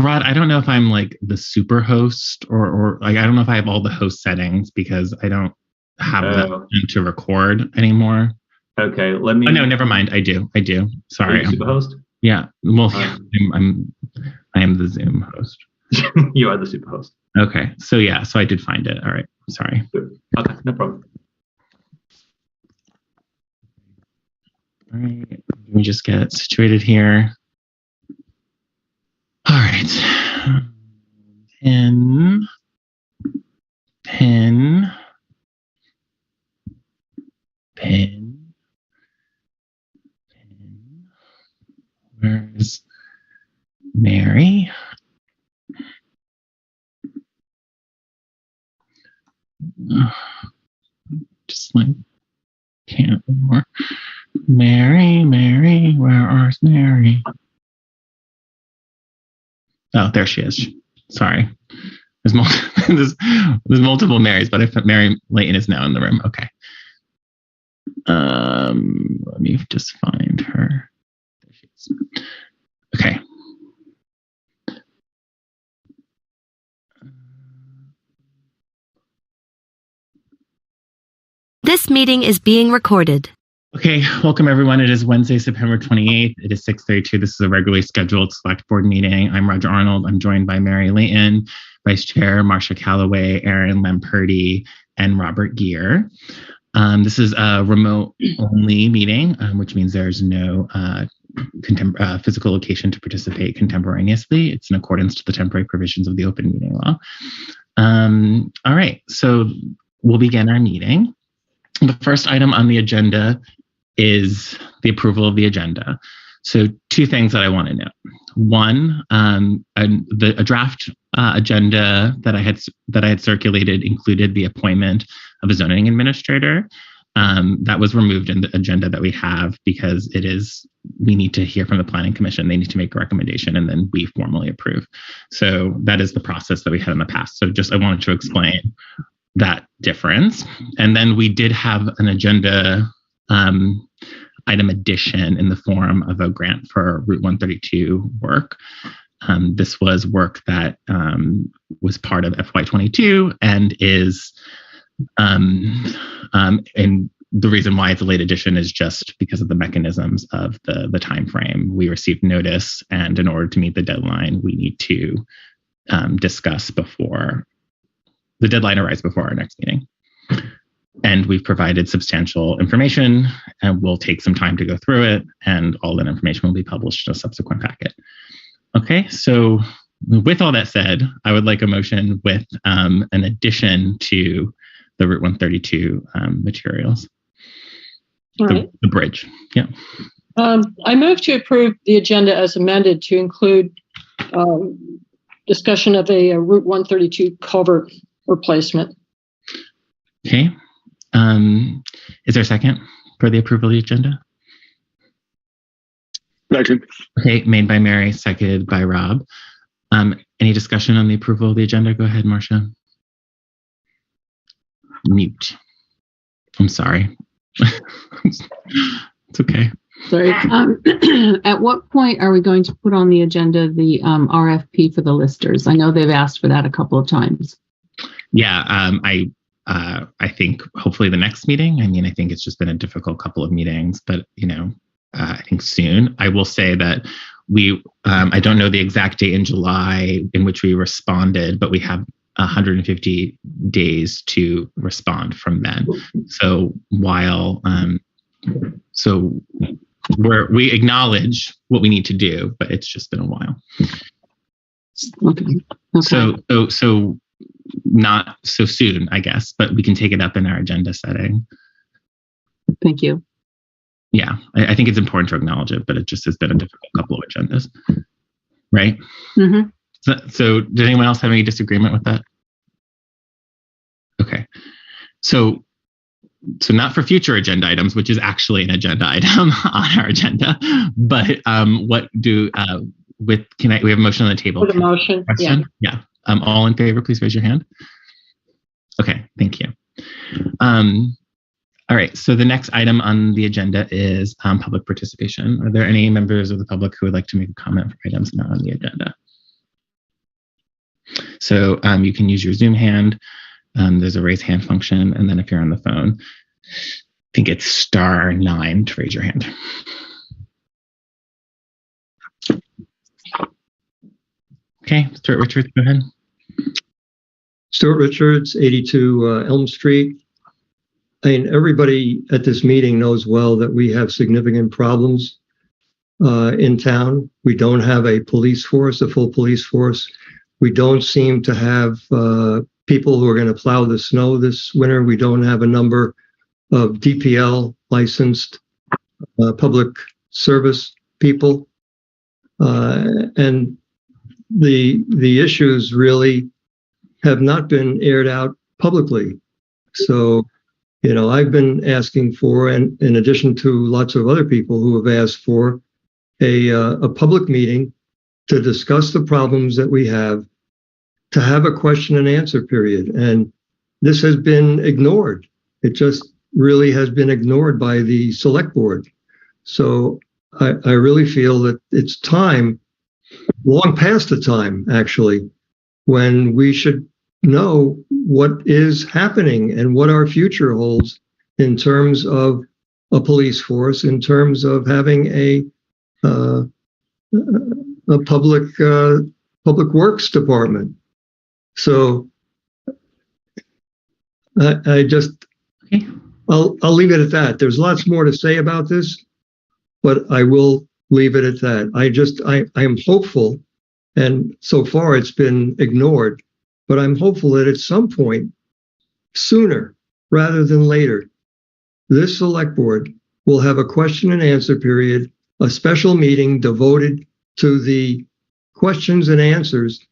Rod, I don't know if I'm like the super host or like, I don't know if I have all the host settings because I don't have that option to record anymore. Okay, let me. Oh, no, never mind. I do. Sorry. Are you super host? Yeah. Well, I am the Zoom host. You are the super host. Okay. So yeah, so I did find it. All right. Sorry. Okay, no problem. All right. Let me just get situated here. All right. Pin. Where's Mary? Just like can't anymore. Mary, where is Mary? Oh, there she is. Sorry. There's multiple Marys, but I thought Mary Layton is now in the room. Okay. Let me just find her. There she is. Okay. This meeting is being recorded. Okay, welcome everyone. It is Wednesday, September 28th. It is 6:32. This is a regularly scheduled select board meeting. I'm Roger Arnold. I'm joined by Mary Layton, Vice Chair Marcia Calloway, Aaron Lamperti, and Robert Gear. This is a remote-only meeting, which means there's no physical location to participate contemporaneously. It's in accordance to the temporary provisions of the open meeting law. All right, so we'll begin our meeting. The first item on the agenda is the approval of the agenda. So two things that I want to note. One, a draft agenda that I had circulated included the appointment of a zoning administrator. That was removed in the agenda that we have because we need to hear from the Planning Commission. They need to make a recommendation and then we formally approve. So that is the process that we had in the past. So I wanted to explain that difference. And then we did have an agenda item addition in the form of a grant for Route 132 work. This was work that was part of FY22 and is, and the reason why it's a late addition is just because of the mechanisms of the time frame. We received notice, and in order to meet the deadline, we need to discuss before the deadline arrives before our next meeting. And we've provided substantial information, and we'll take some time to go through it, and all that information will be published in a subsequent packet. Okay, so with all that said, I would like a motion with an addition to the Route 132 materials. All right. The bridge, yeah. I move to approve the agenda as amended to include discussion of a Route 132 culvert replacement. Okay. Is there a second for the approval of the agenda? Second. Okay, made by Mary, seconded by Rob. Any discussion on the approval of the agenda? Go ahead, Marcia. Mute. I'm sorry. It's okay. Sorry. At what point are we going to put on the agenda the RFP for the listers? I know they've asked for that a couple of times. Yeah, I think hopefully the next meeting. I mean, I think it's just been a difficult couple of meetings, but I think soon. I will say that I don't know the exact date in July in which we responded, but we have 150 days to respond from then. So while we acknowledge what we need to do, but it's just been a while. Okay. So not so soon, I guess, but we can take it up in our agenda setting. Thank you. Yeah, I think it's important to acknowledge it, but it just has been a difficult couple of agendas, right? Mm-hmm. So did anyone else have any disagreement with that? Okay. So not for future agenda items, which is actually an agenda item on our agenda, but we have a motion on the table. Put a motion. Question? Yeah. All in favor, please raise your hand. Okay, thank you. All right, so the next item on the agenda is public participation. Are there any members of the public who would like to make a comment for items not on the agenda? So you can use your Zoom hand. There's a raise hand function. And then if you're on the phone, I think it's *9 to raise your hand. Okay, Stuart Richards, go ahead. Stuart Richards, 82 Elm Street. I mean, everybody at this meeting knows well that we have significant problems in town. We don't have a police force, a full police force. We don't seem to have people who are going to plow the snow this winter. We don't have a number of DPL licensed public service people. And the issues really have not been aired out publicly. So, you know, I've been asking for, and in addition to lots of other people who have asked for, a public meeting to discuss the problems that we have, to have a question and answer period. And this has been ignored. It just really has been ignored by the select board. So I really feel that it's time, long past the time, actually, when we should know what is happening and what our future holds in terms of a police force, in terms of having a public works department. So I just, I'll leave it at that. There's lots more to say about this, but I will leave it at that. I am hopeful, and so far it's been ignored, but I'm hopeful that at some point, sooner rather than later, this select board will have a question and answer period, a special meeting devoted to the questions and answers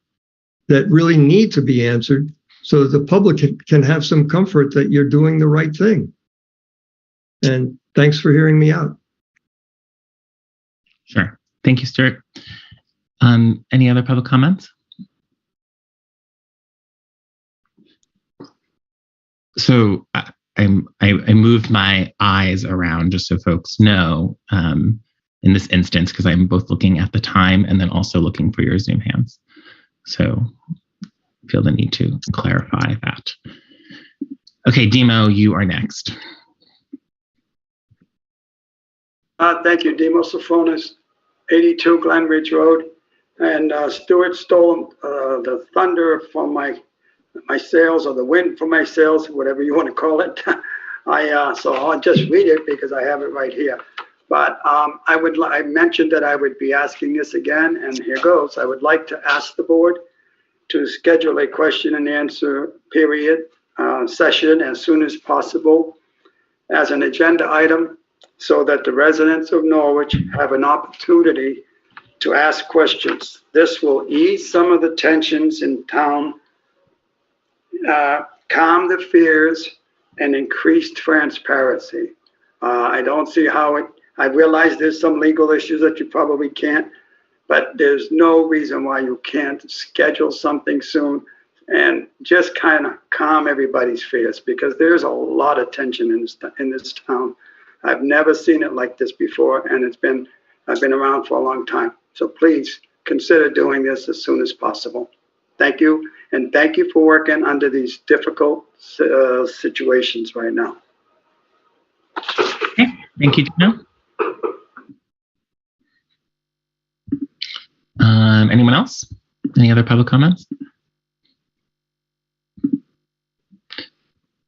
that really need to be answered so that the public can have some comfort that you're doing the right thing. And thanks for hearing me out. Sure. Thank you, Stuart. Any other public comments? So I moved my eyes around just so folks know in this instance, because I'm both looking at the time and then also looking for your Zoom hands. So I feel the need to clarify that. Okay, Demo, you are next. Thank you, Demo Sophonis, 82 Glen Ridge Road. And Stuart stole the thunder from my sales, or the wind from my sales, whatever you want to call it. So I'll just read it because I have it right here. But I mentioned that I would be asking this again, and here goes. I would like to ask the board to schedule a question and answer period session as soon as possible as an agenda item, so that the residents of Norwich have an opportunity to ask questions. This will ease some of the tensions in town, calm the fears, and increase transparency. I don't see how I realize there's some legal issues that you probably can't, but there's no reason why you can't schedule something soon and just kind of calm everybody's fears, because there's a lot of tension in this town. I've never seen it like this before, and I've been around for a long time. So please consider doing this as soon as possible. Thank you, and thank you for working under these difficult situations right now. Okay, thank you, Dino. Anyone else? Any other public comments? All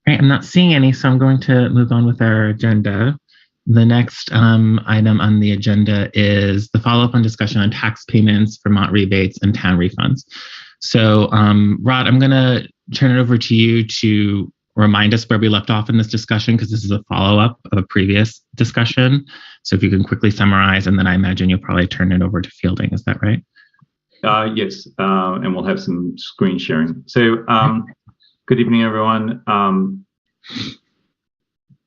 right, I'm not seeing any, so I'm going to move on with our agenda. The next item on the agenda is the follow-up on discussion on tax payments, Vermont rebates, and town refunds. So, Rod, I'm going to turn it over to you to remind us where we left off in this discussion, because this is a follow-up of a previous discussion. So if you can quickly summarize, and then I imagine you'll probably turn it over to Fielding. Is that right? Yes, and we'll have some screen sharing. So good evening, everyone.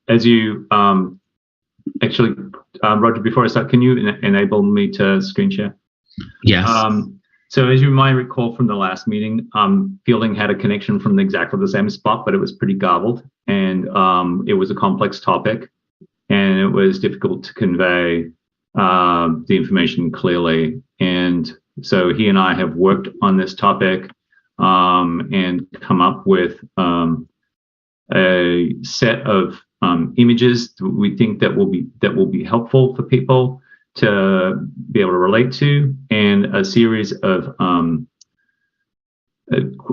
As you actually, Roger, before I start, can you enable me to screen share? Yes. So as you might recall from the last meeting, Fielding had a connection from exactly the same spot, but it was pretty garbled, and it was a complex topic, and it was difficult to convey the information clearly. And so he and I have worked on this topic. and come up with a set of images we think that will be helpful for people to be able to relate to, and a series of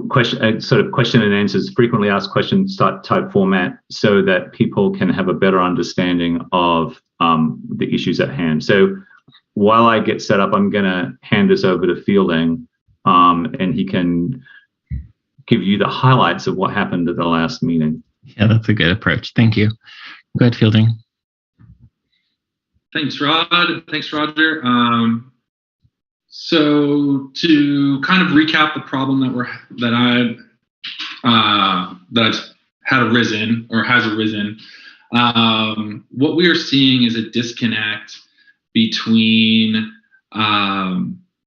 question and answers, frequently asked questions type format, so that people can have a better understanding of the issues at hand. So while I get set up, I'm going to hand this over to Fielding, and he can give you the highlights of what happened at the last meeting. Yeah, that's a good approach. Thank you. Go ahead, Fielding. Thanks, Rod. Thanks, Roger. So to kind of recap the problem that I've had arisen or has arisen, what we are seeing is a disconnect between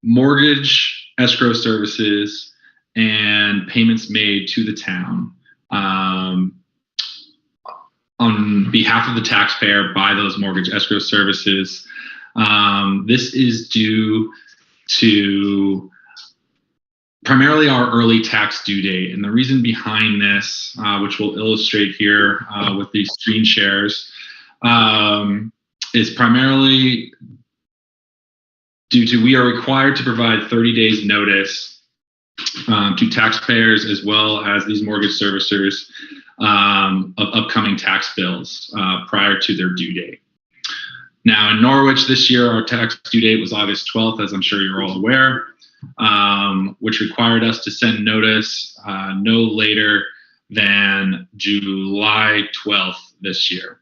mortgage escrow services and payments made to the town on behalf of the taxpayer by those mortgage escrow services. This is due to primarily our early tax due date. And the reason behind this, which we'll illustrate here with these screen shares, is primarily due to we are required to provide 30 days notice to taxpayers as well as these mortgage servicers of upcoming tax bills prior to their due date. Now in Norwich this year, our tax due date was August 12th, as I'm sure you're all aware, which required us to send notice no later than July 12th this year.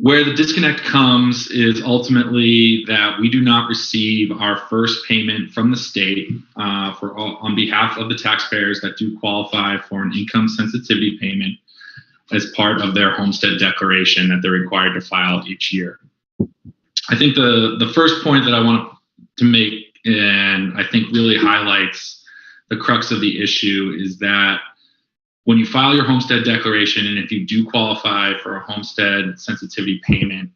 Where the disconnect comes is ultimately that we do not receive our first payment from the state on behalf of the taxpayers that do qualify for an income sensitivity payment as part of their homestead declaration that they're required to file each year. I think the first point that I want to make, and I think really highlights the crux of the issue, is that when you file your homestead declaration, and if you do qualify for a homestead sensitivity payment,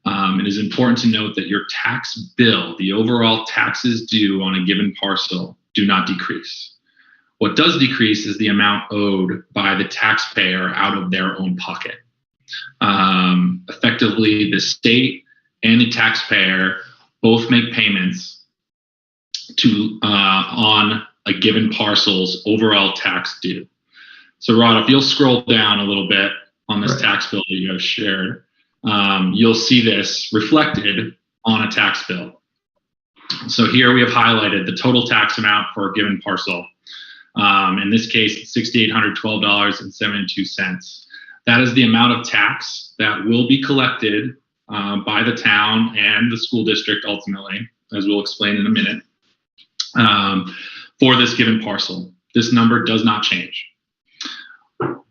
it is important to note that your tax bill, the overall taxes due on a given parcel, do not decrease. What does decrease is the amount owed by the taxpayer out of their own pocket. Effectively, the state and the taxpayer both make payments to on a given parcel's overall tax due. So Rod, if you'll scroll down a little bit on this tax bill that you have shared, you'll see this reflected on a tax bill. So here we have highlighted the total tax amount for a given parcel. In this case, it's $6,812.72. That is the amount of tax that will be collected by the town and the school district ultimately, as we'll explain in a minute, for this given parcel. This number does not change.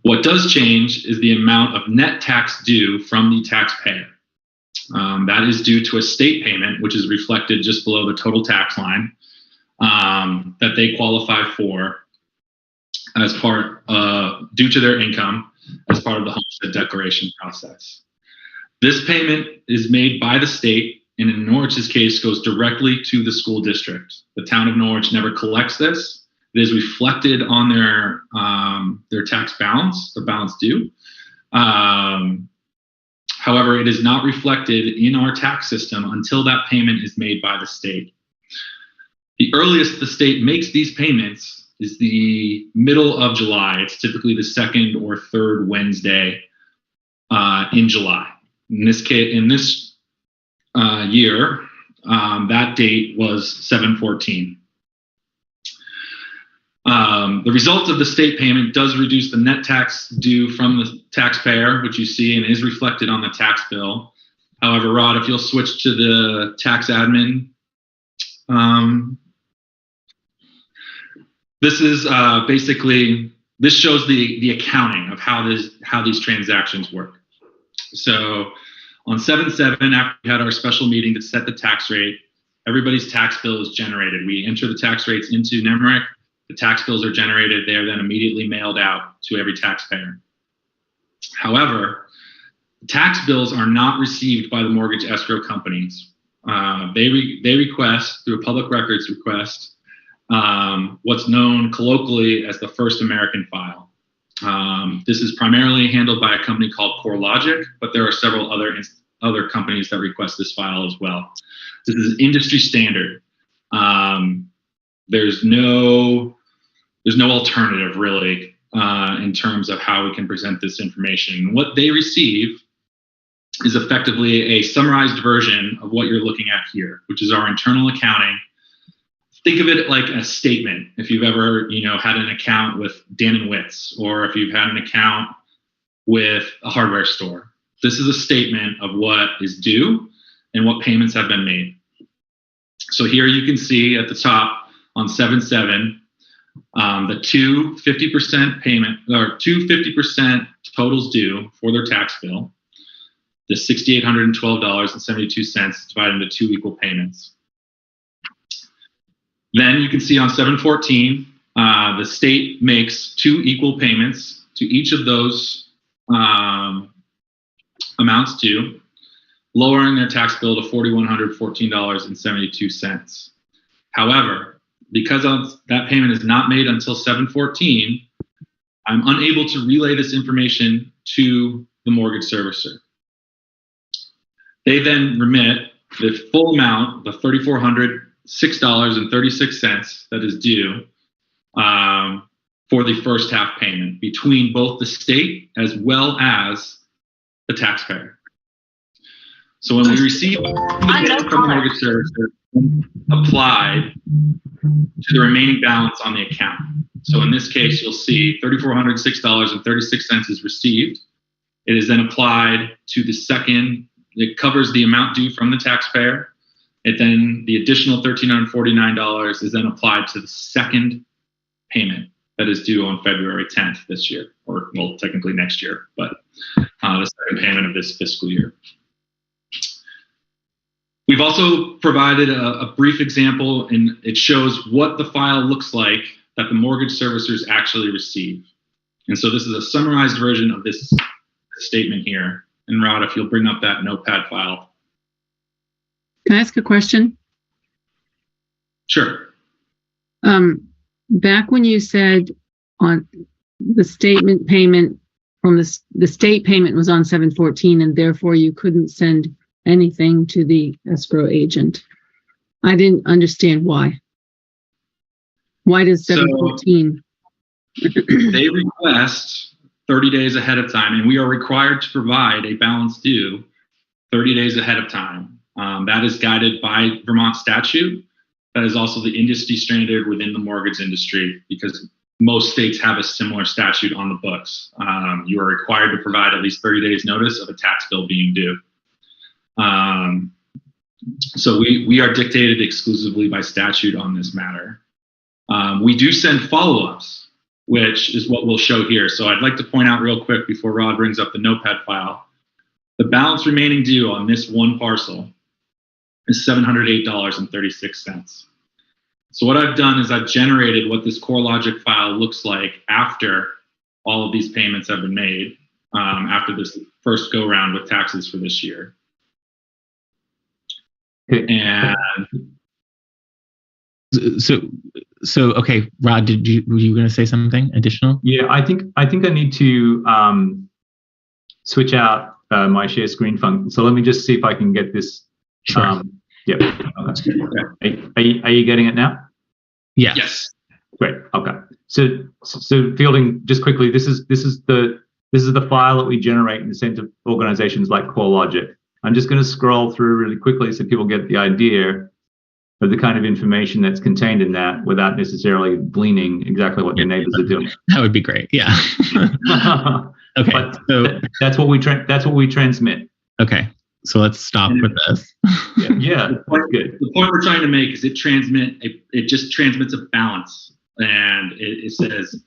What does change is the amount of net tax due from the taxpayer. That is due to a state payment, which is reflected just below the total tax line, that they qualify for as part due to their income as part of the homestead declaration process. This payment is made by the state, and in Norwich's case goes directly to the school district. The town of Norwich never collects this. It is reflected on their tax balance, the balance due. However, it is not reflected in our tax system until that payment is made by the state. The earliest the state makes these payments is the middle of July. It's typically the second or third Wednesday in July. In this case, in this year, that date was 7/14. The result of the state payment does reduce the net tax due from the taxpayer, which you see and is reflected on the tax bill. However, Rod, if you'll switch to the tax admin, this is basically, this shows the accounting of how these transactions work. So on 7/7, after we had our special meeting to set the tax rate, everybody's tax bill is generated. We enter the tax rates into NEMRIC. The tax bills are generated. They are then immediately mailed out to every taxpayer. However, tax bills are not received by the mortgage escrow companies. They request through a public records request what's known colloquially as the First American file. This is primarily handled by a company called CoreLogic, but there are several other companies that request this file as well. This is industry standard. There's no alternative really in terms of how we can present this information. What they receive is effectively a summarized version of what you're looking at here, which is our internal accounting. Think of it like a statement. If you've ever, had an account with Dan & Witts, or if you've had an account with a hardware store, this is a statement of what is due and what payments have been made. So here you can see at the top on 7/7, the two 50% payment, or 250% totals due for their tax bill. The $6,812.72 divided into two equal payments. Then you can see on 7/14, the state makes two equal payments to each of those amounts due, lowering their tax bill to $4,114.72. However, because that payment is not made until 7/14, I'm unable to relay this information to the mortgage servicer. They then remit the full amount, the $3,406.36 that is due for the first half payment between both the state as well as the taxpayer. So when we receive the payment from the mortgage servicer, applied to the remaining balance on the account. So in this case, you'll see $3,406.36 is received. It is then applied to the second. It covers the amount due from the taxpayer. The additional $1,349 is then applied to the second payment that is due on February 10th this year, or well, technically next year, but the second payment of this fiscal year. We've also provided a brief example, and it shows what the file looks like that the mortgage servicers actually receive. And so this is a summarized version of this statement here. And Rod, if you'll bring up that notepad file. Can I ask a question? Sure. Back when you said on the statement payment from the state payment was on 7/14, and therefore you couldn't send anything to the escrow agent, I didn't understand why. Why does 7/14? They request 30 days ahead of time, and we are required to provide a balance due 30 days ahead of time. That is guided by Vermont statute. That is also the industry standard within the mortgage industry, because most states have a similar statute on the books. You are required to provide at least 30 days notice of a tax bill being due. So we are dictated exclusively by statute on this matter. We do send follow-ups, which is what we'll show here. So I'd like to point out real quick before Rod brings up the notepad file. The balance remaining due on this one parcel is $708.36. So what I've done is I've generated what this CoreLogic file looks like after all of these payments have been made, after this first go round with taxes for this year. And so okay, Rod, were you going to say something additional? Yeah, I think I need to switch out my share screen function. So let me just see if I can get this. Sure. Yep. Okay. Are you getting it now? Yes. Yes. Great. Okay. So Fielding, just quickly, this is the file that we generate in the sense of organizations like CoreLogic. I'm just going to scroll through really quickly so people get the idea of the kind of information that's contained in that without necessarily gleaning exactly what the neighbors are doing. That would be great. Yeah. Okay. But so that's what we transmit. Okay. So let's stop with this. Yeah, that's good. The point we're trying to make is it just transmits a balance, and it says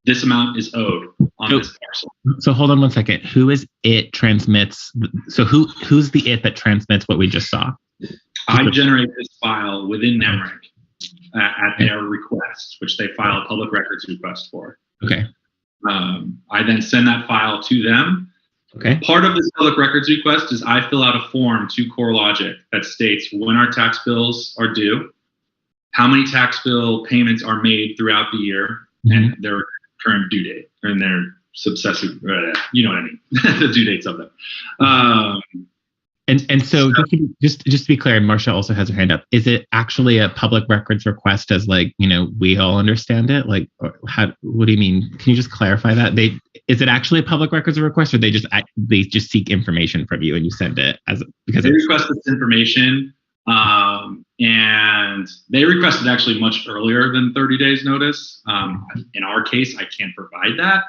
this amount is owed on this parcel. So hold on one second. Who is it transmits? So who's the it that transmits what we just saw? I generate this file within NEMRIC at their request, which they file a public records request for. Okay. I then send that file to them. Okay. Part of this public records request is I fill out a form to CoreLogic that states when our tax bills are due, how many tax bill payments are made throughout the year, and their current due date, and their successive, you know what I mean, the due dates of them. And so just to be clear, Marcia also has her hand up. Is it actually a public records request as like, we all understand it? Like, what do you mean? Can you just clarify that? Is it actually a public records request, or they just seek information from you and you send it because they request this information, and they requested actually much earlier than 30 days notice. In our case, I can't provide that.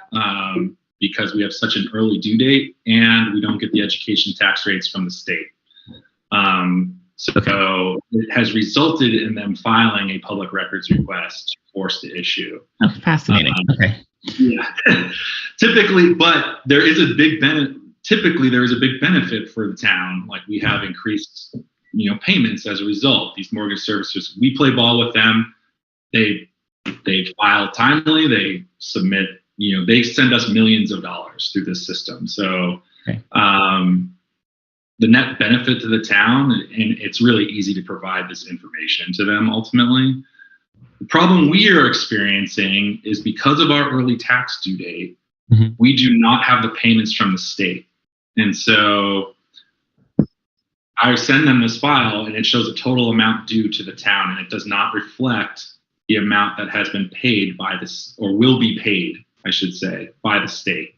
Because we have such an early due date and we don't get the education tax rates from the state. So it has resulted in them filing a public records request to force the issue. Oh, fascinating. Okay. Yeah. Typically, but there is a big benefit for the town. Like we have increased, payments as a result. These mortgage servicers, we play ball with them. They file timely, they submit, they send us millions of dollars through this system. So the net benefit to the town, and it's really easy to provide this information to them ultimately. The problem we are experiencing is because of our early tax due date, we do not have the payments from the state. And so I send them this file and it shows a total amount due to the town, and it does not reflect the amount that has been paid by this, or will be paid, I should say, by the state.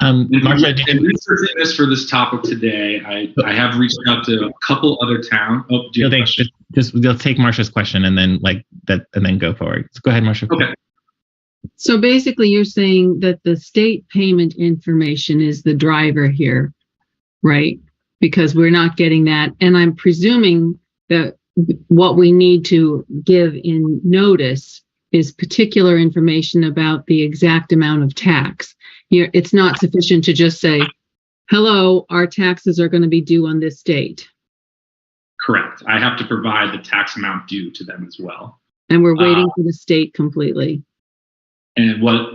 Marcia, in researching this for this topic today, I have reached out to a couple other towns. Oh, do you have a question? Just they'll take Marcia's question and then and then go forward. So go ahead, Marcia. Okay. So basically, you're saying that the state payment information is the driver here, right? Because we're not getting that, and I'm presuming that what we need to give in notice is particular information about the exact amount of tax. It's not sufficient to just say, hello, our taxes are going to be due on this date. Correct. I have to provide the tax amount due to them as well. And we're waiting for the state completely. And what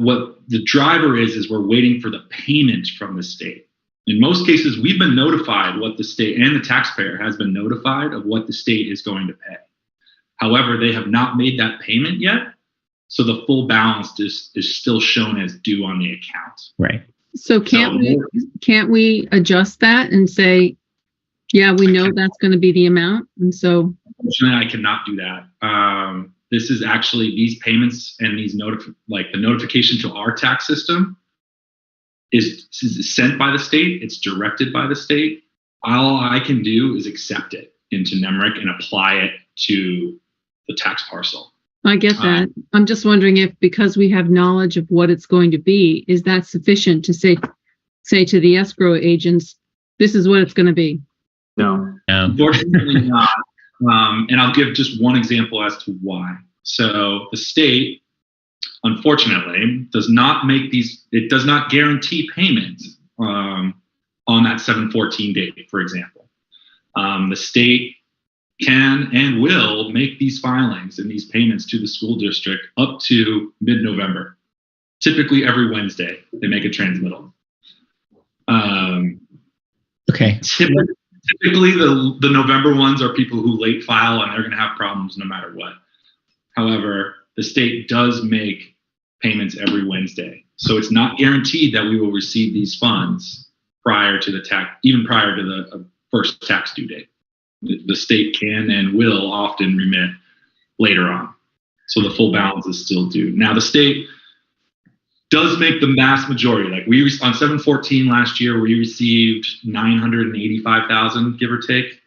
the driver is we're waiting for the payment from the state. In most cases, we've been notified what the state, and the taxpayer has been notified of what the state is going to pay. However, they have not made that payment yet. So the full balance is still shown as due on the account. Right. So can't we adjust that and say, yeah, we know that's going to be the amount, and so unfortunately I cannot do that. This is actually these payments and these the notification to our tax system is sent by the state. It's directed by the state. All I can do is accept it into NEMRIC and apply it to the tax parcel. I get that. I'm just wondering if, because we have knowledge of what it's going to be, is that sufficient to say to the escrow agents, this is what it's going to be? No. Unfortunately not. And I'll give just one example as to why. So the state, unfortunately, does not guarantee payment on that 7/14 date, for example. The state can and will make these filings and these payments to the school district up to mid-November. Typically every Wednesday, they make a transmittal. Okay. Typically the November ones are people who late file and they're going to have problems no matter what. However, the state does make payments every Wednesday. So it's not guaranteed that we will receive these funds prior to the first tax due date. The state can and will often remit later on. So the full balance is still due. Now the state does make the vast majority. Like on 7/14 last year, we received $985,000, give or take.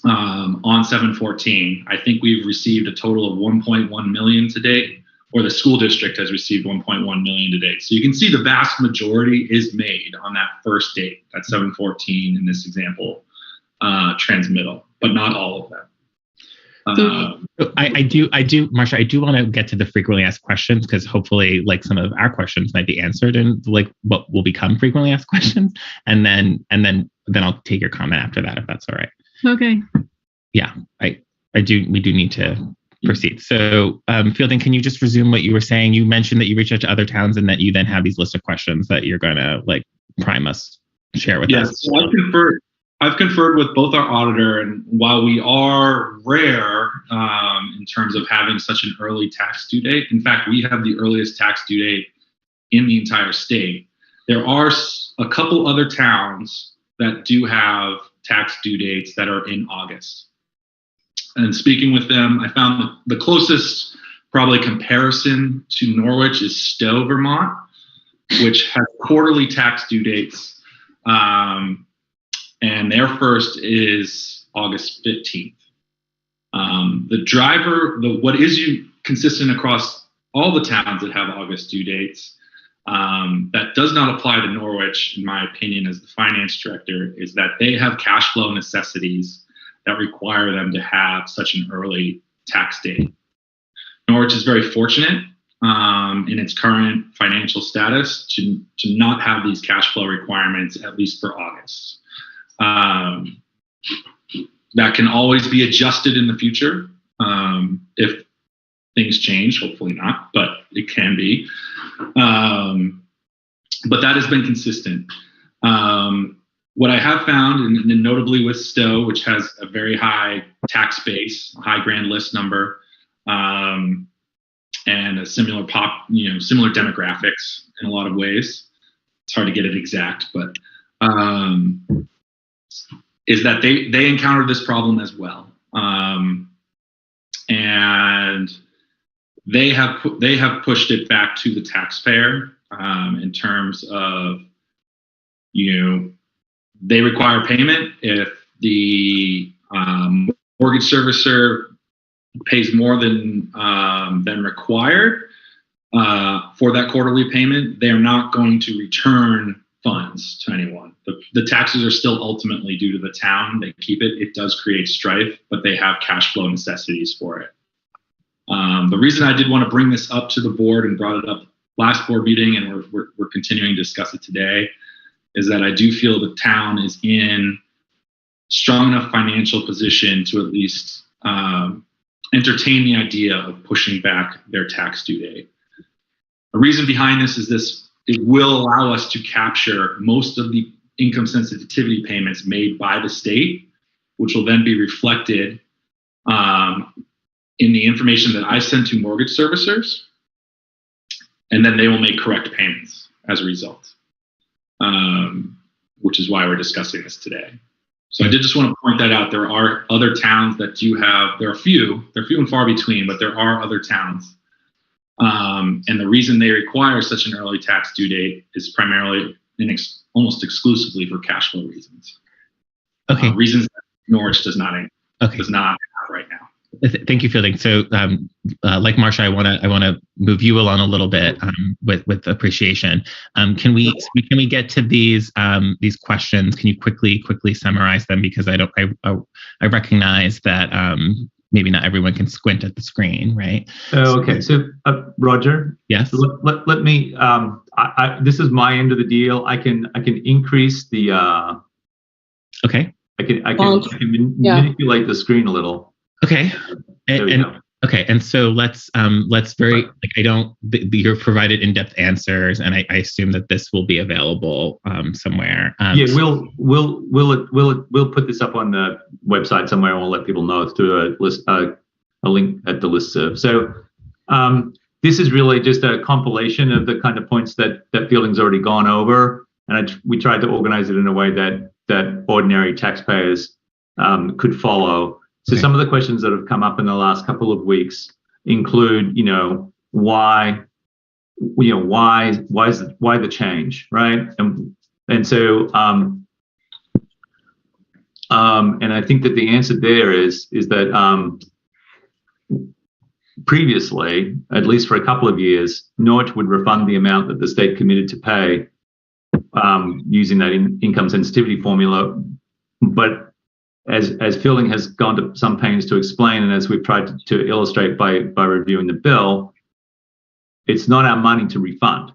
On 7/14, I think we've received a total of 1.1 million to date, or the school district has received 1.1 million to date. So you can see the vast majority is made on that first date, that 7/14 in this example. Transmittal, but not all of them. I do, Marcia, I do want to get to the frequently asked questions, because hopefully some of our questions might be answered in what will become frequently asked questions. And then I'll take your comment after that, if that's all right. Okay. Yeah, we do need to proceed. So, Fielding, can you just resume what you were saying? You mentioned that you reached out to other towns and that you then have these list of questions that you're going to prime us, share with us. Yes, so I've conferred with both our auditor, and while we are rare in terms of having such an early tax due date, in fact, we have the earliest tax due date in the entire state. There are a couple other towns that do have tax due dates that are in August. And speaking with them, I found the closest probably comparison to Norwich is Stowe, Vermont, which has quarterly tax due dates. And their first is August 15th. What is consistent across all the towns that have August due dates, that does not apply to Norwich, in my opinion, as the finance director, is that they have cash flow necessities that require them to have such an early tax date. Norwich is very fortunate in its current financial status to not have these cash flow requirements, at least for August. That can always be adjusted in the future if things change, hopefully not, but it can be. But that has been consistent. What I have found, and notably with Stowe, which has a very high tax base, high grand list number, and a similar demographics in a lot of ways. It's hard to get it exact, but is that they encountered this problem as well, and they have pushed it back to the taxpayer in terms of, they require payment if the mortgage servicer pays more than required for that quarterly payment. They're not going to return funds to anyone. The taxes are still ultimately due to the town. They keep it. It does create strife, but they have cash flow necessities for it. The reason I did want to bring this up to the board and brought it up last board meeting, and we're continuing to discuss it today, is that I do feel the town is in strong enough financial position to at least entertain the idea of pushing back their tax due date. The reason behind this is it will allow us to capture most of the income sensitivity payments made by the state, which will then be reflected in the information that I send to mortgage servicers, and then they will make correct payments as a result, which is why we're discussing this today. So I did just want to point that out. There are other towns that do have, they're few and far between, but there are other towns. And the reason they require such an early tax due date is primarily and almost exclusively for cash flow reasons. Okay. Reasons that Norwich does not have right now. Thank you, Fielding. So, like Marsha, I want to move you along a little bit with appreciation. Can we get to these questions? Can you quickly summarize them, because I recognize that maybe not everyone can squint at the screen, right? Okay. So, Roger. Yes. Let me. This is my end of the deal. I can increase the. Okay. I can manipulate the screen a little. Okay. And so let's you're provided in-depth answers, and I assume that this will be available somewhere. We'll put this up on the website somewhere, and we'll let people know through a link at the listserv. So this is really just a compilation of the kind of points that Fielding's already gone over, and we tried to organize it in a way that ordinary taxpayers could follow. So some of the questions that have come up in the last couple of weeks include, why the change, right? And so and I think that the answer there is that previously, at least for a couple of years, Norwich would refund the amount that the state committed to pay using that income sensitivity formula, but as Fielding has gone to some pains to explain, and as we've tried to illustrate by reviewing the bill, it's not our money to refund,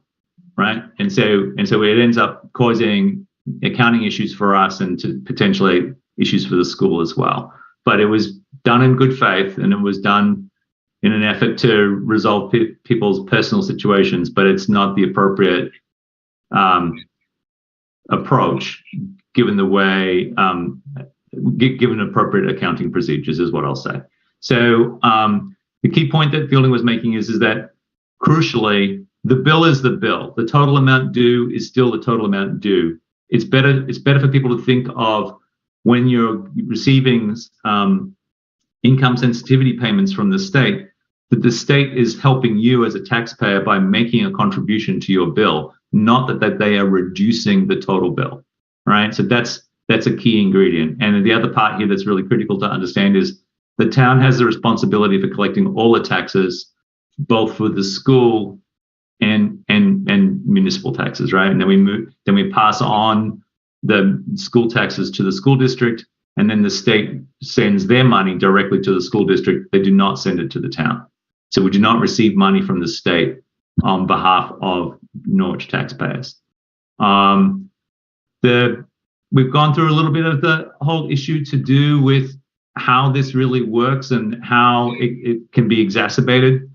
right? And so it ends up causing accounting issues for us and to potentially issues for the school as well. But it was done in good faith, and it was done in an effort to resolve people's personal situations, but it's not the appropriate approach given the way, given appropriate accounting procedures is what I'll say. So the key point that Fielding was making is that crucially, the bill is the bill. The total amount due is still the total amount due. It's better for people to think of when you're receiving income sensitivity payments from the state, that the state is helping you as a taxpayer by making a contribution to your bill, not that they are reducing the total bill, right? So that's a key ingredient. And the other part here that's really critical to understand is the town has the responsibility for collecting all the taxes, both for the school and municipal taxes, right? And then we pass on the school taxes to the school district, and then the state sends their money directly to the school district. They do not send it to the town. So we do not receive money from the state on behalf of Norwich taxpayers. We've gone through a little bit of the whole issue to do with how this really works and how it can be exacerbated.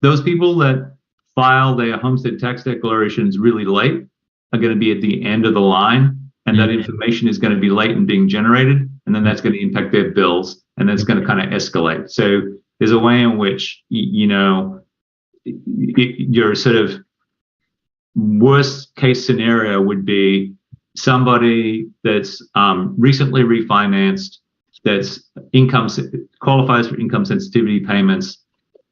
Those people that file their homestead tax declarations really late are going to be at the end of the line, and that information is going to be late in being generated, and then that's going to impact their bills, and that's going to kind of escalate. So there's a way in which, your sort of worst case scenario would be somebody that's recently refinanced, that's qualifies for income sensitivity payments,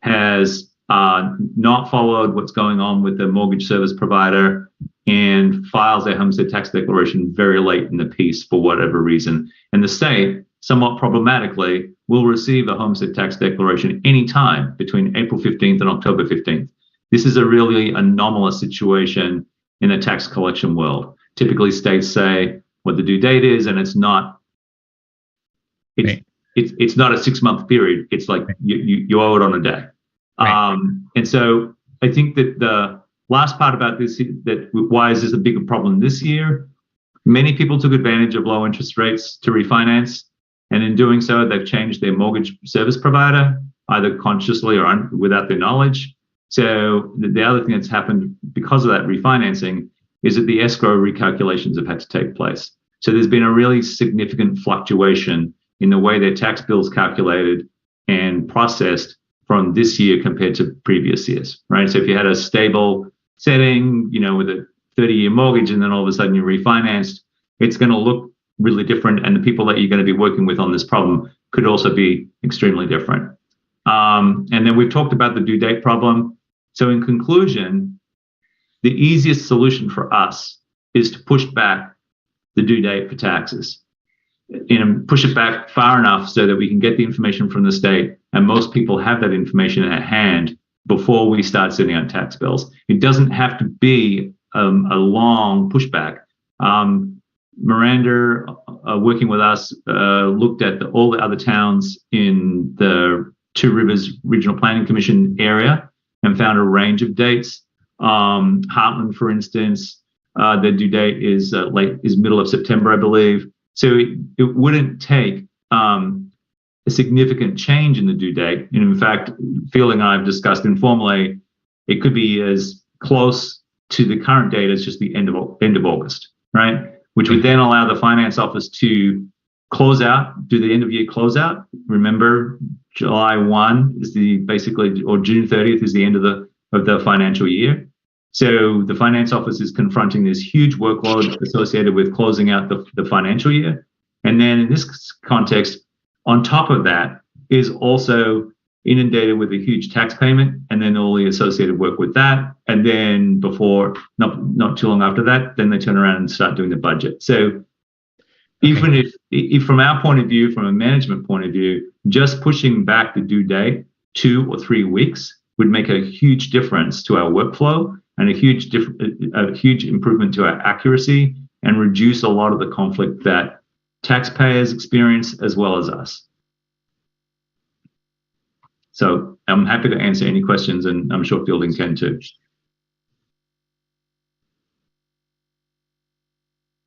has not followed what's going on with the mortgage service provider, and files their homestead tax declaration very late in the piece for whatever reason. And the state, somewhat problematically, will receive a homestead tax declaration anytime between April 15th and October 15th. This is a really anomalous situation in the tax collection world. Typically, states say what the due date is, and it's not a 6-month period. It's like you owe it on a day. Right. And so I think that the last part about this, that why is this a bigger problem this year? Many people took advantage of low interest rates to refinance, and in doing so, they've changed their mortgage service provider, either consciously or without their knowledge. So the other thing that's happened because of that refinancing is that the escrow recalculations have had to take place. So there's been a really significant fluctuation in the way their tax bills calculated and processed from this year compared to previous years, right? So if you had a stable setting, with a 30-year mortgage, and then all of a sudden you refinanced, it's going to look really different. And the people that you're going to be working with on this problem could also be extremely different. And then we've talked about the due date problem. So in conclusion, the easiest solution for us is to push back the due date for taxes. Push it back far enough so that we can get the information from the state, and most people have that information at hand before we start sending out tax bills. It doesn't have to be a long pushback. Miranda, working with us, looked at all the other towns in the Two Rivers Regional Planning Commission area and found a range of dates. Heartland, for instance, the due date is middle of September, I believe. So it wouldn't take a significant change in the due date. And in fact, Fielding and I have discussed informally, it could be as close to the current date as just the end of August, right? Which would then allow the finance office to close out, do the end of year closeout. Remember, July 1 is or June 30th is the end of the financial year. So the finance office is confronting this huge workload associated with closing out the financial year. And then in this context, on top of that is also inundated with a huge tax payment, and then all the associated work with that. And then not too long after that, then they turn around and start doing the budget. So even if from our point of view, from a management point of view, just pushing back the due date 2 or 3 weeks would make a huge difference to our workflow and a huge improvement to our accuracy, and reduce a lot of the conflict that taxpayers experience as well as us. So I'm happy to answer any questions, and I'm sure Fielding can too.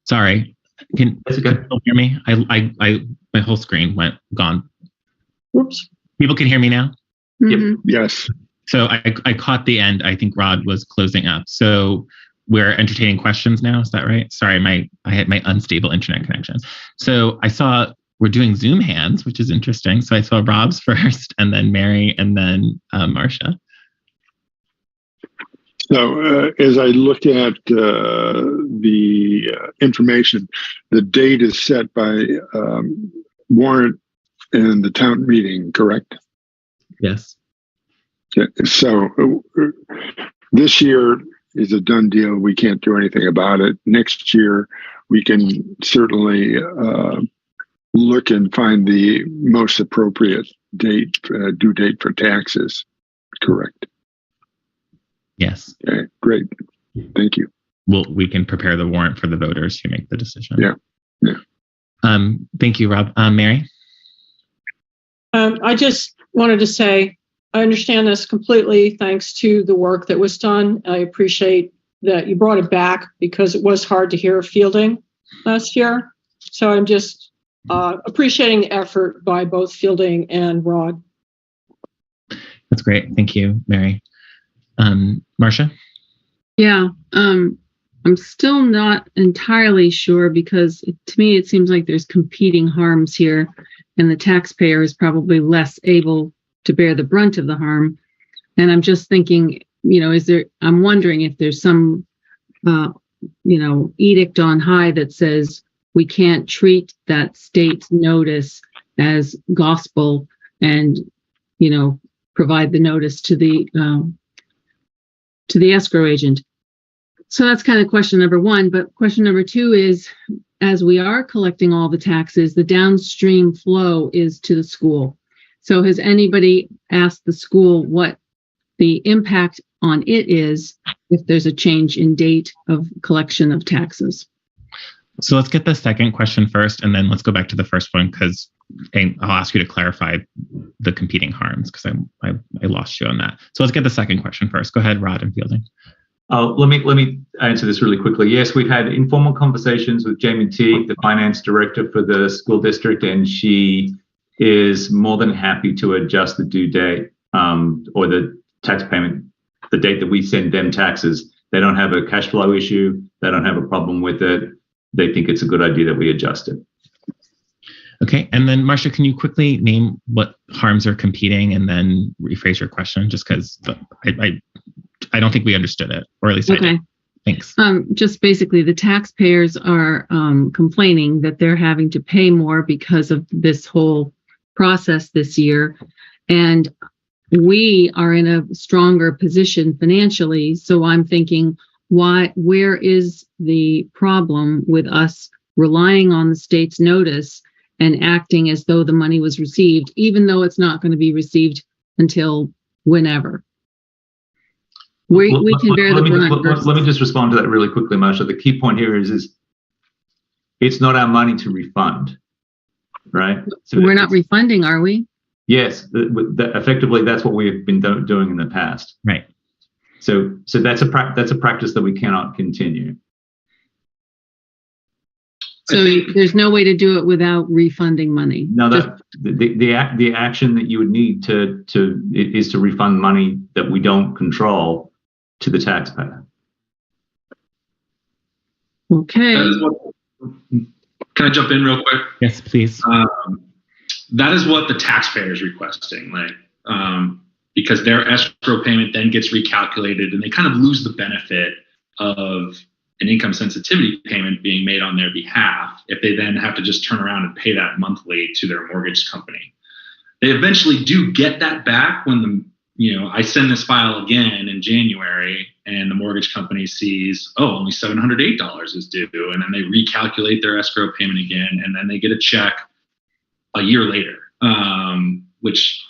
Sorry, can you hear me? My whole screen went gone. Whoops. People can hear me now? Mhm. Yes. So I caught the end. I think Rod was closing up. So we're entertaining questions now. Is that right? Sorry, I had my unstable internet connection. So I saw we're doing Zoom hands, which is interesting. So I saw Rob's first, and then Mary, and then Marcia. So as I look at the information, the date is set by warrant and the town meeting, correct? Yes. So this year is a done deal. We can't do anything about it. Next year, we can certainly look and find the most appropriate date, due date for taxes. Correct. Yes. Okay, great. Thank you. We can prepare the warrant for the voters who make the decision. Yeah. Thank you, Rob. Mary? I just wanted to say, I understand this completely thanks to the work that was done. I appreciate that you brought it back because it was hard to hear Fielding last year. So I'm just appreciating the effort by both Fielding and Rod. That's great. Thank you, Mary. Marcia? Yeah, I'm still not entirely sure because to me, it seems like there's competing harms here and the taxpayer is probably less able to bear the brunt of the harm. And I'm just thinking, I'm wondering if there's some, edict on high that says we can't treat that state's notice as gospel and, provide the notice to the escrow agent. So that's kind of question number one. But question number two is, as we are collecting all the taxes, the downstream flow is to the school. So has anybody asked the school what the impact on it is if there's a change in date of collection of taxes? So let's get the second question first, and then let's go back to the first one because I'll ask you to clarify the competing harms because I lost you on that. So let's get the second question first. Go ahead, Rod and Fielding. Let me answer this really quickly. Yes, we've had informal conversations with Jamie Teague, the finance director for the school district, and she is more than happy to adjust the due date or the tax payment, the date that we send them taxes. They don't have a cash flow issue. They don't have a problem with it. They think it's a good idea that we adjust it. Okay, and then Marcia, can you quickly name what harms are competing and then rephrase your question just because I don't think we understood it, or at least okay. I did. Thanks. Just basically the taxpayers are complaining that they're having to pay more because of this whole process this year. And we are in a stronger position financially. So I'm thinking, where is the problem with us relying on the state's notice and acting as though the money was received, even though it's not going to be received until whenever? We can bear the brunt. Let me just respond to that really quickly, Marcia. The key point here is it's not our money to refund, right? So we're not refunding, are we? Yes, effectively that's what we've been doing in the past. Right. So that's a practice that we cannot continue. So there's no way to do it without refunding money. No, the action that you would need is to refund money that we don't control to the taxpayer. Okay. Can I jump in real quick? Yes, please. That is what the taxpayer is requesting, because their escrow payment then gets recalculated and they kind of lose the benefit of an income sensitivity payment being made on their behalf if they then have to just turn around and pay that monthly to their mortgage company. They eventually do get that back when I send this file again in January and the mortgage company sees, only $708 is due, and then they recalculate their escrow payment again, and then they get a check a year later, which,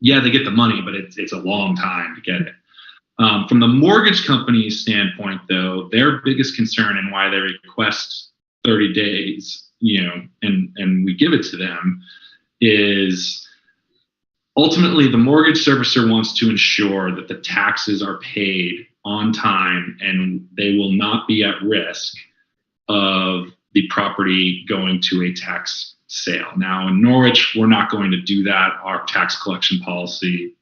they get the money, but it's a long time to get it. From the mortgage company's standpoint, though, their biggest concern and why they request 30 days, and we give it to them, is ultimately the mortgage servicer wants to ensure that the taxes are paid on time and they will not be at risk of the property going to a tax sale. Now, in Norwich, we're not going to do that. Our tax collection policy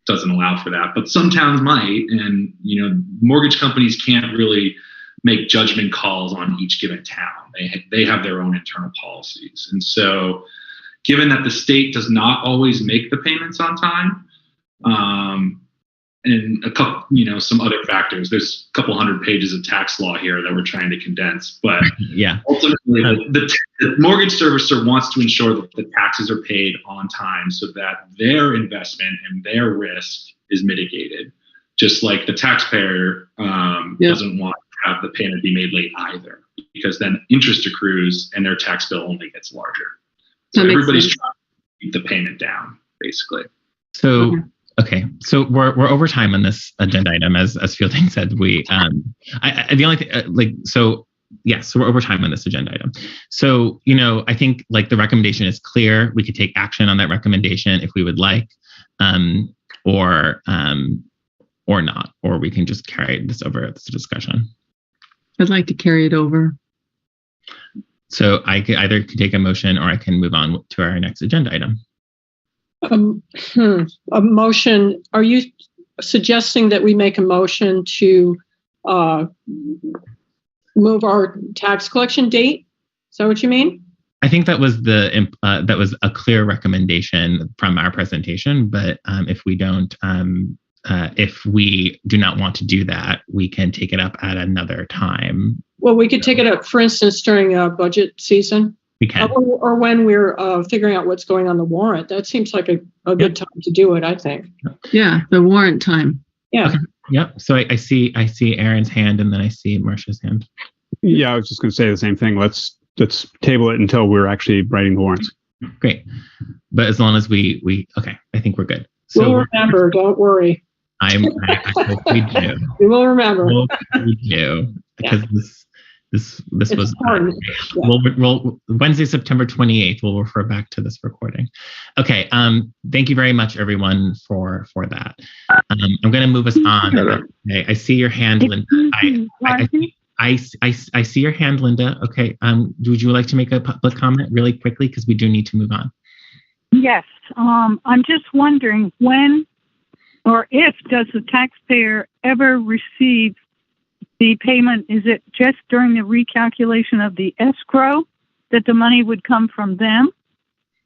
doesn't allow for that, but some towns might. And, mortgage companies can't really make judgment calls on each given town. They have their own internal policies. And so given that the state does not always make the payments on time, and a couple, some other factors, there's a couple hundred pages of tax law here that we're trying to condense, but yeah, ultimately the mortgage servicer wants to ensure that the taxes are paid on time so that their investment and their risk is mitigated, just like the taxpayer doesn't want to have the payment be made late either, because then interest accrues and their tax bill only gets larger. So everybody's trying to keep the payment down, basically. So, okay. So we're over time on this agenda item, as Fielding said. We, the only thing, so we're over time on this agenda item. So, I think the recommendation is clear. We could take action on that recommendation if we would like, or not, or we can just carry this over as a discussion. I'd like to carry it over. So I could either take a motion or I can move on to our next agenda item. A motion. Are you suggesting that we make a motion to move our tax collection date? Is that what you mean? I think that was that was a clear recommendation from our presentation. But if we don't, if we do not want to do that, we can take it up at another time. Well, we could take it up, for instance, during budget season. We can. Or when we're figuring out what's going on the warrant. That seems like a good time to do it, I think. Yeah, the warrant time. Yeah. Okay. Yep. So I see Aaron's hand and then I see Marcia's hand. Yeah, I was just going to say the same thing. Let's table it until we're actually writing the warrants. Great. But as long as we okay, I think we're good. So we'll remember, don't worry. I hope we do. We will remember. We do. Because this was important. We'll Wednesday, September 28th, we'll refer back to this recording. Okay. Thank you very much, everyone, for that. I'm going to move us on. Okay, I see your hand, Linda. I see your hand, Linda. Okay. Would you like to make a public comment really quickly, because we do need to move on? Yes. I'm just wondering when or if does the taxpayer ever receive the payment? Is it just during the recalculation of the escrow that the money would come from them?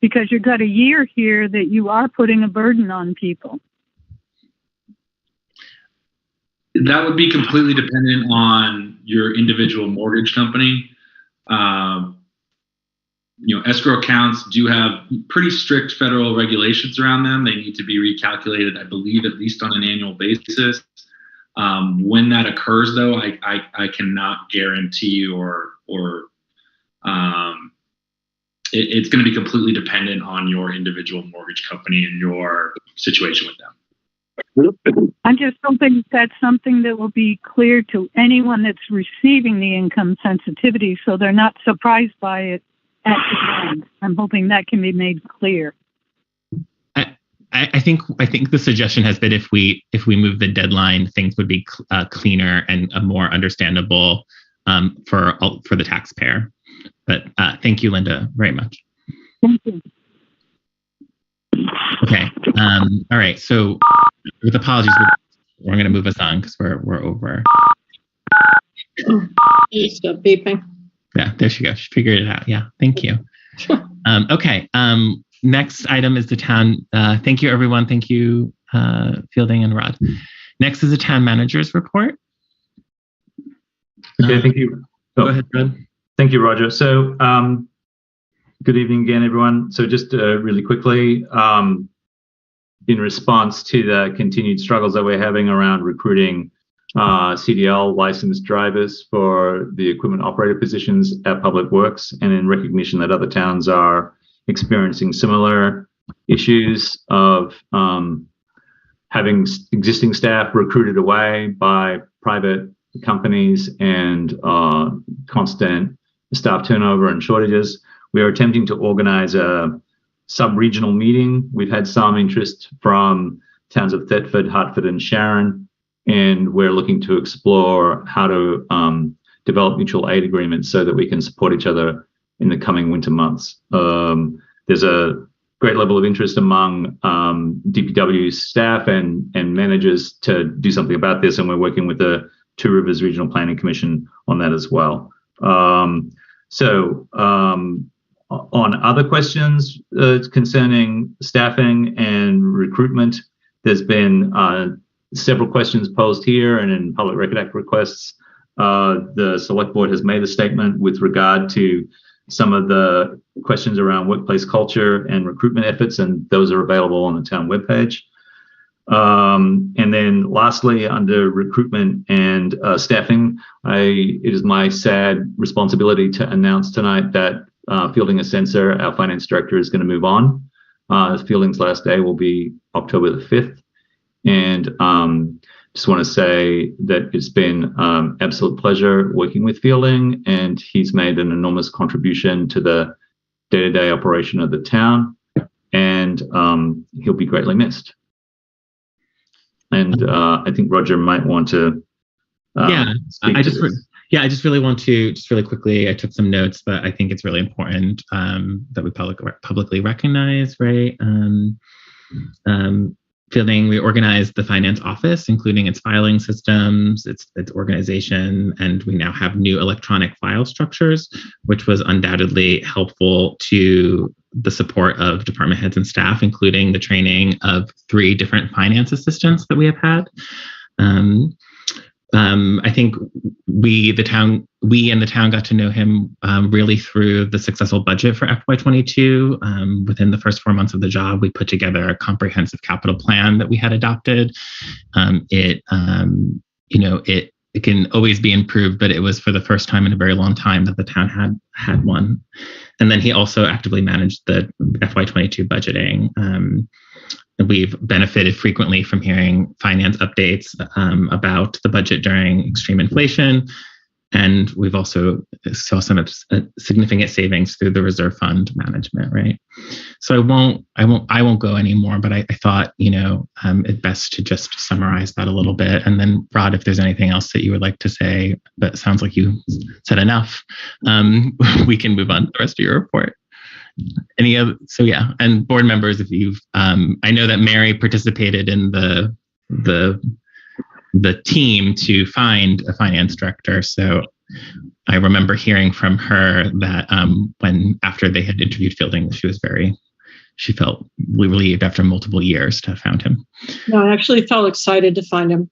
Because you've got a year here that you are putting a burden on people. That would be completely dependent on your individual mortgage company. Escrow accounts do have pretty strict federal regulations around them. They need to be recalculated, I believe, at least on an annual basis. When that occurs, though, I cannot guarantee you, it's going to be completely dependent on your individual mortgage company and your situation with them. I'm just hoping that's something that will be clear to anyone that's receiving the income sensitivity, so they're not surprised by it at the end. I'm hoping that can be made clear. I think the suggestion has been if we move the deadline, things would be cleaner and more understandable for the taxpayer. But thank you, Linda, very much. Thank you. Okay. All right. So with apologies, we're going to move us on because we're over. Stop beeping. Yeah, there she goes. She figured it out. Yeah. Thank you. Okay. Next item is the town. Thank you, everyone. Thank you, Fielding and Rod. Next is the town manager's report. Okay, thank you. Go ahead, Rod. Thank you, Roger. So, good evening again, everyone. So just really quickly, in response to the continued struggles that we're having around recruiting CDL licensed drivers for the equipment operator positions at Public Works, and in recognition that other towns are experiencing similar issues of having existing staff recruited away by private companies and constant staff turnover and shortages, we are attempting to organize a sub-regional meeting. We've had some interest from towns of Thetford, Hartford, and Sharon, and we're looking to explore how to develop mutual aid agreements so that we can support each other in the coming winter months. There's a great level of interest among DPW staff and managers to do something about this, and we're working with the Two Rivers Regional Planning Commission on that as well. On other questions concerning staffing and recruitment, there's been several questions posed here and in Public Record Act requests. The Select Board has made a statement with regard to some of the questions around workplace culture and recruitment efforts, and those are available on the town webpage. And then lastly, under recruitment and staffing, it is my sad responsibility to announce tonight that Fielding Ascenser, our finance director, is going to move on. Fielding's last day will be October the 5th. And just want to say that it's been absolute pleasure working with Fielding, and he's made an enormous contribution to the day-to-day operation of the town, and he'll be greatly missed. And I think Roger might want to. I just really want to really quickly. I took some notes, but I think it's really important that we publicly recognize, right? Fielding reorganized the finance office, including its filing systems, its organization, and we now have new electronic file structures, which was undoubtedly helpful to the support of department heads and staff, including the training of 3 different finance assistants that we have had. I think we and the town got to know him really through the successful budget for FY22. Within the first 4 months of the job, we put together a comprehensive capital plan that we had adopted. It can always be improved, but it was for the first time in a very long time that the town had one. And then he also actively managed the FY22 budgeting. We've benefited frequently from hearing finance updates about the budget during extreme inflation. And we've also saw some significant savings through the reserve fund management, right? So I won't go anymore, but I thought, it's best to just summarize that a little bit. And then Rod, if there's anything else that you would like to say, but it sounds like you said enough, we can move on to the rest of your report. And board members, if you've, I know that Mary participated in the team to find a finance director. So I remember hearing from her that after they had interviewed Fielding, she felt relieved after multiple years to have found him. No, I actually felt excited to find him.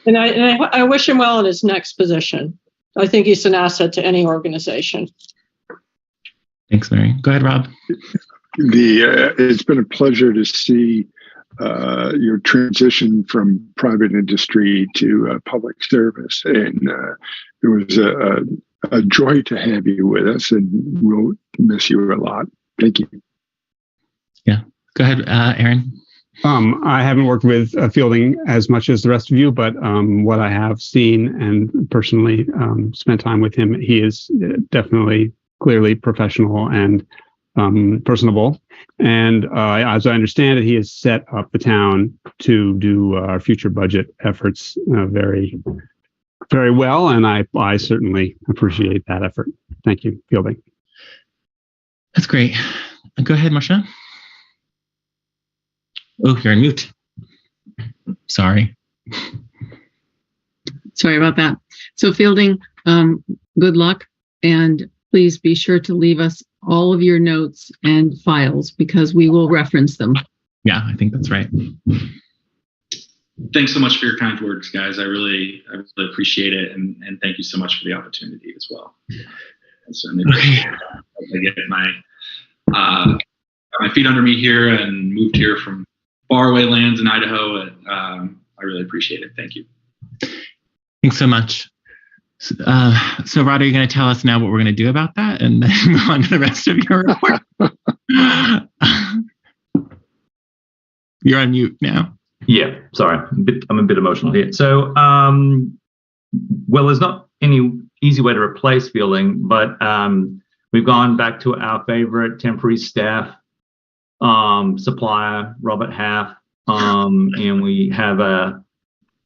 And I wish him well in his next position. I think he's an asset to any organization. Thanks, Mary. Go ahead, Rob. It's been a pleasure to see your transition from private industry to public service, and it was a joy to have you with us, and we'll miss you a lot. Thank you. Yeah. Go ahead, Aaron. I haven't worked with Fielding as much as the rest of you, but what I have seen and personally spent time with him, he is definitely clearly professional and personable. And as I understand it, he has set up the town to do our future budget efforts very, very well. And I certainly appreciate that effort. Thank you, Fielding. That's great. Go ahead, Marcia. Oh, you're on mute. Sorry. Sorry about that. So Fielding, good luck, and please be sure to leave us all of your notes and files because we will reference them. Yeah, I think that's right. Thanks so much for your kind words, guys. I really appreciate it, and thank you so much for the opportunity as well. So I get my feet under me here and moved here from faraway lands in Idaho. And, I really appreciate it. Thank you. Thanks so much. So Rod, are you going to tell us now what we're going to do about that and then move on to the rest of your report? You're on mute now. Yeah, sorry. I'm a bit emotional here. So, there's not any easy way to replace Fielding, but we've gone back to our favorite temporary staff supplier, Robert Half, and we have a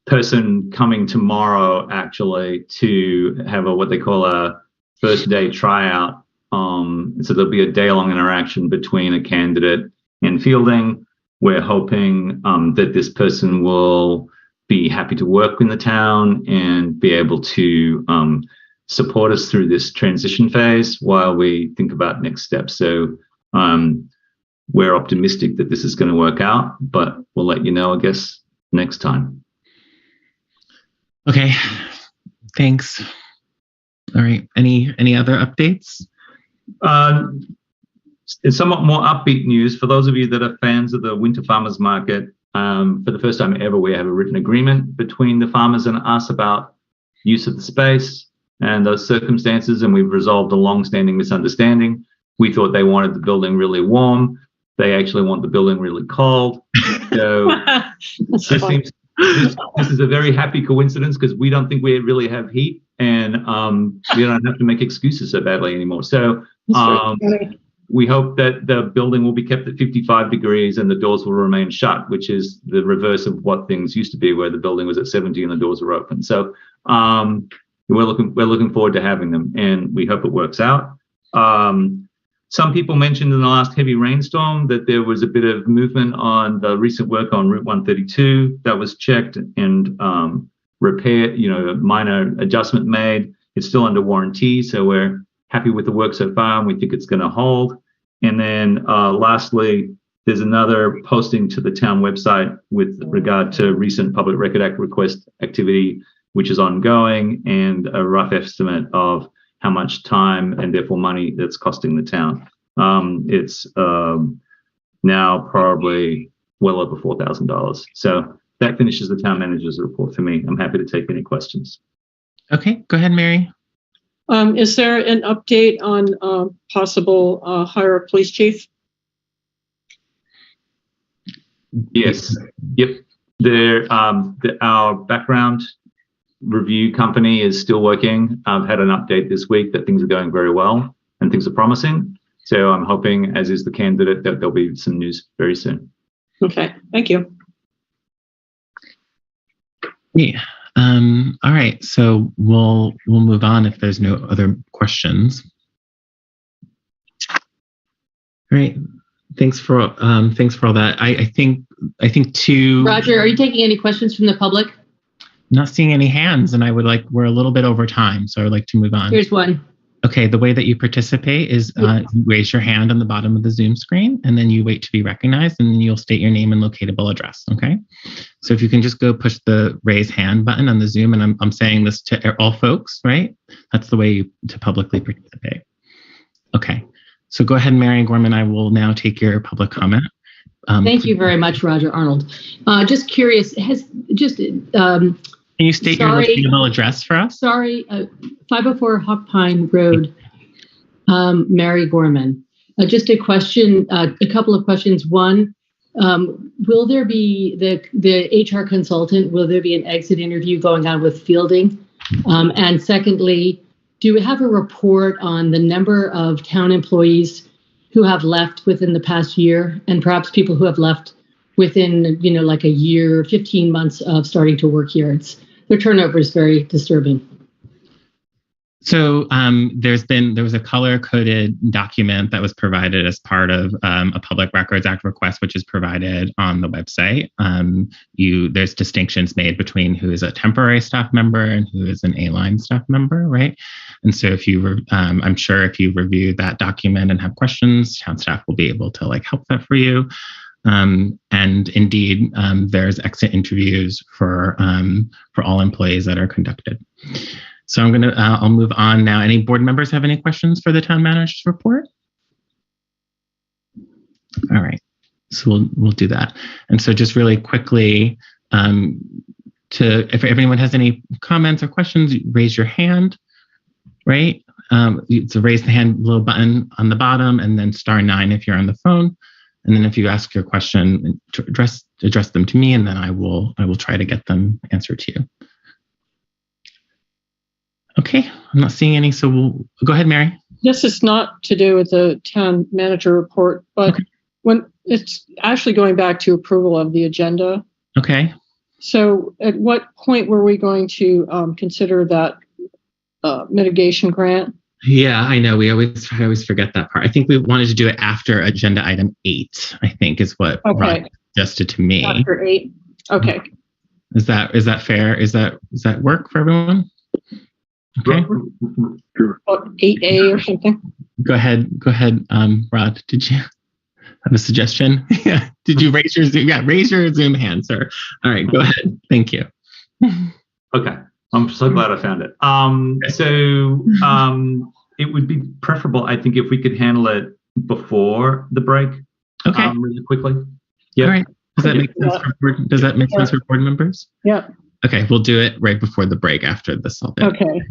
person coming tomorrow actually to have what they call a first day tryout So there'll be a day-long interaction between a candidate and Fielding. We're hoping that this person will be happy to work in the town and be able to support us through this transition phase while we think about next steps. So we're optimistic that this is going to work out, but we'll let you know, I guess, next time. Okay, thanks. All right, any other updates? It's somewhat more upbeat news for those of you that are fans of the Winter Farmers Market. For the first time ever, we have a written agreement between the farmers and us about use of the space and those circumstances, and we've resolved a long-standing misunderstanding. We thought they wanted the building really warm. They actually want the building really cold. So this is a very happy coincidence because we don't think we really have heat, and we don't have to make excuses so badly anymore. So we hope that the building will be kept at 55 degrees and the doors will remain shut, which is the reverse of what things used to be, where the building was at 70 and the doors were open. So we're looking forward to having them, and we hope it works out. Some people mentioned in the last heavy rainstorm that there was a bit of movement on the recent work on Route 132 that was checked and repaired, a minor adjustment made. It's still under warranty, so we're happy with the work so far, and we think it's going to hold. And then lastly, there's another posting to the town website with regard to recent Public Record Act request activity, which is ongoing, and a rough estimate of how much time and therefore money that's costing the town. It's now probably well over $4,000. So that finishes the town manager's report for me. I'm happy to take any questions. Okay, go ahead, Mary. Is there an update on possible hire a police chief? Yes. Yep. Our background review company is still working. I've had an update this week that things are going very well and things are promising. So I'm hoping, as is the candidate, that there'll be some news very soon. Okay, thank you. Yeah. All right, so we'll move on if there's no other questions. All right. Thanks for all that. I think Roger, are you taking any questions from the public? Not seeing any hands, and we're a little bit over time, so I'd like to move on. Here's one. Okay, the way that you participate is you raise your hand on the bottom of the Zoom screen, and then you wait to be recognized, and then you'll state your name and locatable address, okay? So if you can just go push the raise hand button on the Zoom, and I'm saying this to all folks, right? That's the way to publicly participate. Okay, so go ahead, Mary Gorman. I will now take your public comment. Thank you very much, Roger Arnold. Just curious, can you state your locatable address for us? Sorry, 504 Hawk Pine Road, Mary Gorman. Just a question, a couple of questions. One, will there be the HR consultant, will there be an exit interview going on with Fielding? And secondly, do we have a report on the number of town employees who have left within the past year, and perhaps people who have left within, like a year, 15 months of starting to work here? Their turnover is very disturbing. So there was a color-coded document that was provided as part of a Public Records Act request, which is provided on the website. There's distinctions made between who is a temporary staff member and who is an A-line staff member, right? And so I'm sure if you review that document and have questions, town staff will be able to help that for you. And indeed, there's exit interviews for all employees that are conducted. So I'll move on now. Any board members have any questions for the town manager's report? All right, so we'll do that. And so just really quickly, if anyone has any comments or questions, raise your hand, right? So raise the hand little button on the bottom, and then *9 if you're on the phone. And then if you ask your question, address them to me, and then I will try to get them answered to you. Okay, I'm not seeing any, so we'll go ahead, Mary. This is not to do with the town manager report, but okay. When it's actually going back to approval of the agenda. Okay. So at what point were we going to consider that mitigation grant? Yeah, I know. I always forget that part. I think we wanted to do it after agenda item 8, I think is what Okay. Rod suggested to me. After 8. Okay. Is that fair? Does that work for everyone? Okay. 8A or something. Go ahead, Rod. Did you have a suggestion? Yeah. Did you raise your Zoom? Yeah, raise your Zoom hand, sir. All right, go ahead. Thank you. Okay. I'm so glad I found it. It would be preferable, I think, if we could handle it before the break. Okay. Really quickly. Yeah. All right. Does that make sense for board members? Yeah. Okay, we'll do it right before the break after this all day. Okay.